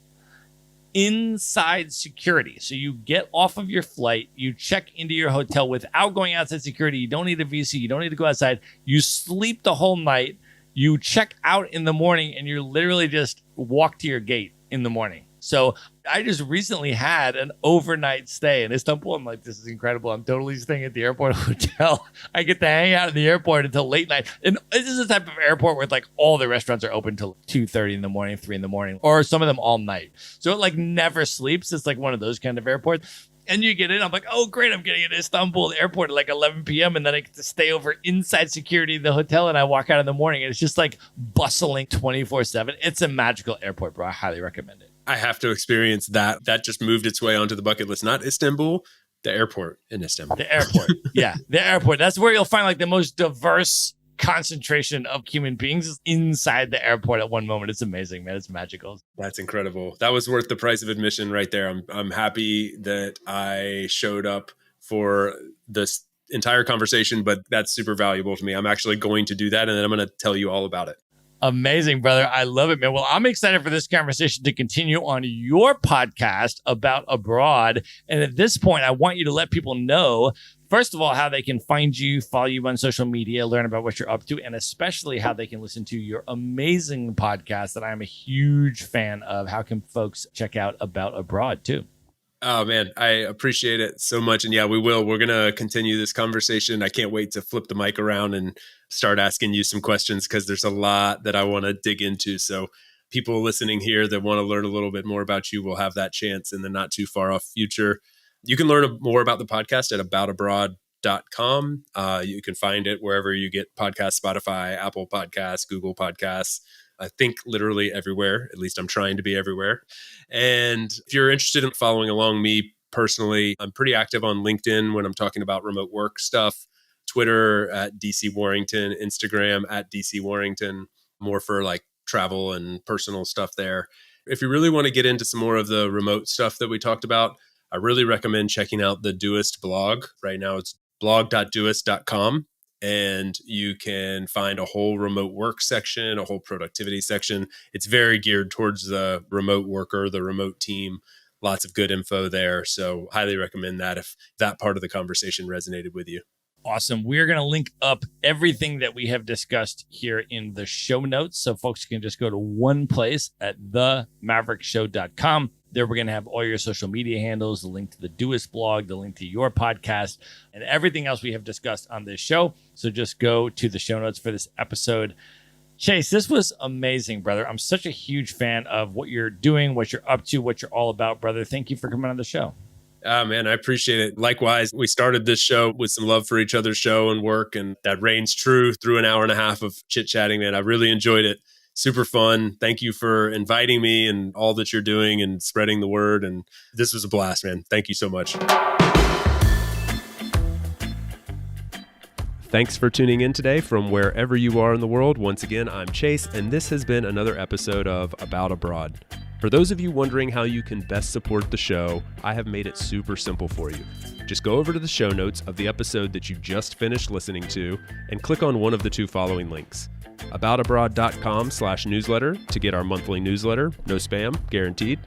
inside security. So you get off of your flight, you check into your hotel without going outside security. You don't need a visa. You don't need to go outside. You sleep the whole night. You check out in the morning, and you literally just walk to your gate in the morning. So I just recently had an overnight stay in Istanbul. I'm like, this is incredible. I'm totally staying at the airport hotel. I get to hang out in the airport until late night. And this is the type of airport where like all the restaurants are open till 2:30 in the morning, 3 in the morning, or some of them all night. So it like never sleeps. It's like one of those kind of airports. And you get in, I'm like, oh, great, I'm getting into Istanbul airport at like 11 p.m. And then I get to stay over inside security in the hotel, and I walk out in the morning, and it's just like bustling 24/7. It's a magical airport, bro. I highly recommend it. I have to experience that. That just moved its way onto the bucket list. Not Istanbul, the airport in Istanbul. The airport. Yeah, the airport. That's where you'll find like the most diverse concentration of human beings inside the airport at one moment. It's amazing, man. It's magical. That's incredible. That was worth the price of admission right there. I'm happy that I showed up for this entire conversation, but that's super valuable to me. I'm actually going to do that, and then I'm going to tell you all about it. Amazing, brother. I love it, man. Well, I'm excited for this conversation to continue on your podcast about abroad. And at this point, I want you to let people know, first of all, how they can find you, follow you on social media, learn about what you're up to, and especially how they can listen to your amazing podcast that I'm a huge fan of. How can folks check out About Abroad too? Oh, man, I appreciate it so much. And yeah, we will. We're going to continue this conversation. I can't wait to flip the mic around and start asking you some questions because there's a lot that I want to dig into. So people listening here that want to learn a little bit more about you will have that chance in the not too far off future. You can learn more about the podcast at aboutabroad.com. You can find it wherever you get podcasts, Spotify, Apple Podcasts, Google Podcasts. I think literally everywhere. At least I'm trying to be everywhere. And if you're interested in following along me personally, I'm pretty active on LinkedIn when I'm talking about remote work stuff, Twitter at DC Warrington, Instagram at DC Warrington, more for like travel and personal stuff there. If you really want to get into some more of the remote stuff that we talked about, I really recommend checking out the Doist blog. Right now it's blog.doist.com. And you can find a whole remote work section, a whole productivity section. It's very geared towards the remote worker, the remote team. Lots of good info there. So highly recommend that if that part of the conversation resonated with you. Awesome. We're going to link up everything that we have discussed here in the show notes. So folks can just go to one place at themaverickshow.com. There we're going to have all your social media handles, the link to the Doist blog, the link to your podcast, and everything else we have discussed on this show. So just go to the show notes for this episode. Chase, this was amazing, brother. I'm such a huge fan of what you're doing, what you're up to, what you're all about, brother. Thank you for coming on the show. Man, I appreciate it. Likewise, we started this show with some love for each other's show and work, and that reigns true through an hour and a half of chit-chatting, man. I really enjoyed it. Super fun. Thank you for inviting me and all that you're doing and spreading the word. And this was a blast, man. Thank you so much. Thanks for tuning in today from wherever you are in the world. Once again, I'm Chase, and this has been another episode of About Abroad. For those of you wondering how you can best support the show, I have made it super simple for you. Just go over to the show notes of the episode that you just finished listening to and click on one of the two following links. aboutabroad.com/newsletter to get our monthly newsletter, no spam, guaranteed,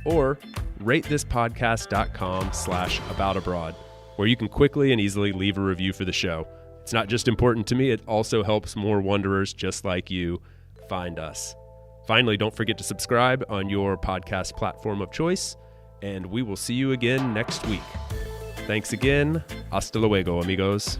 or ratethispodcast.com/aboutabroad, where you can quickly and easily leave a review for the show. It's not just important to me, it also helps more wanderers just like you find us. Finally, don't forget to subscribe on your podcast platform of choice, and we will see you again next week. Thanks again. Hasta luego, amigos.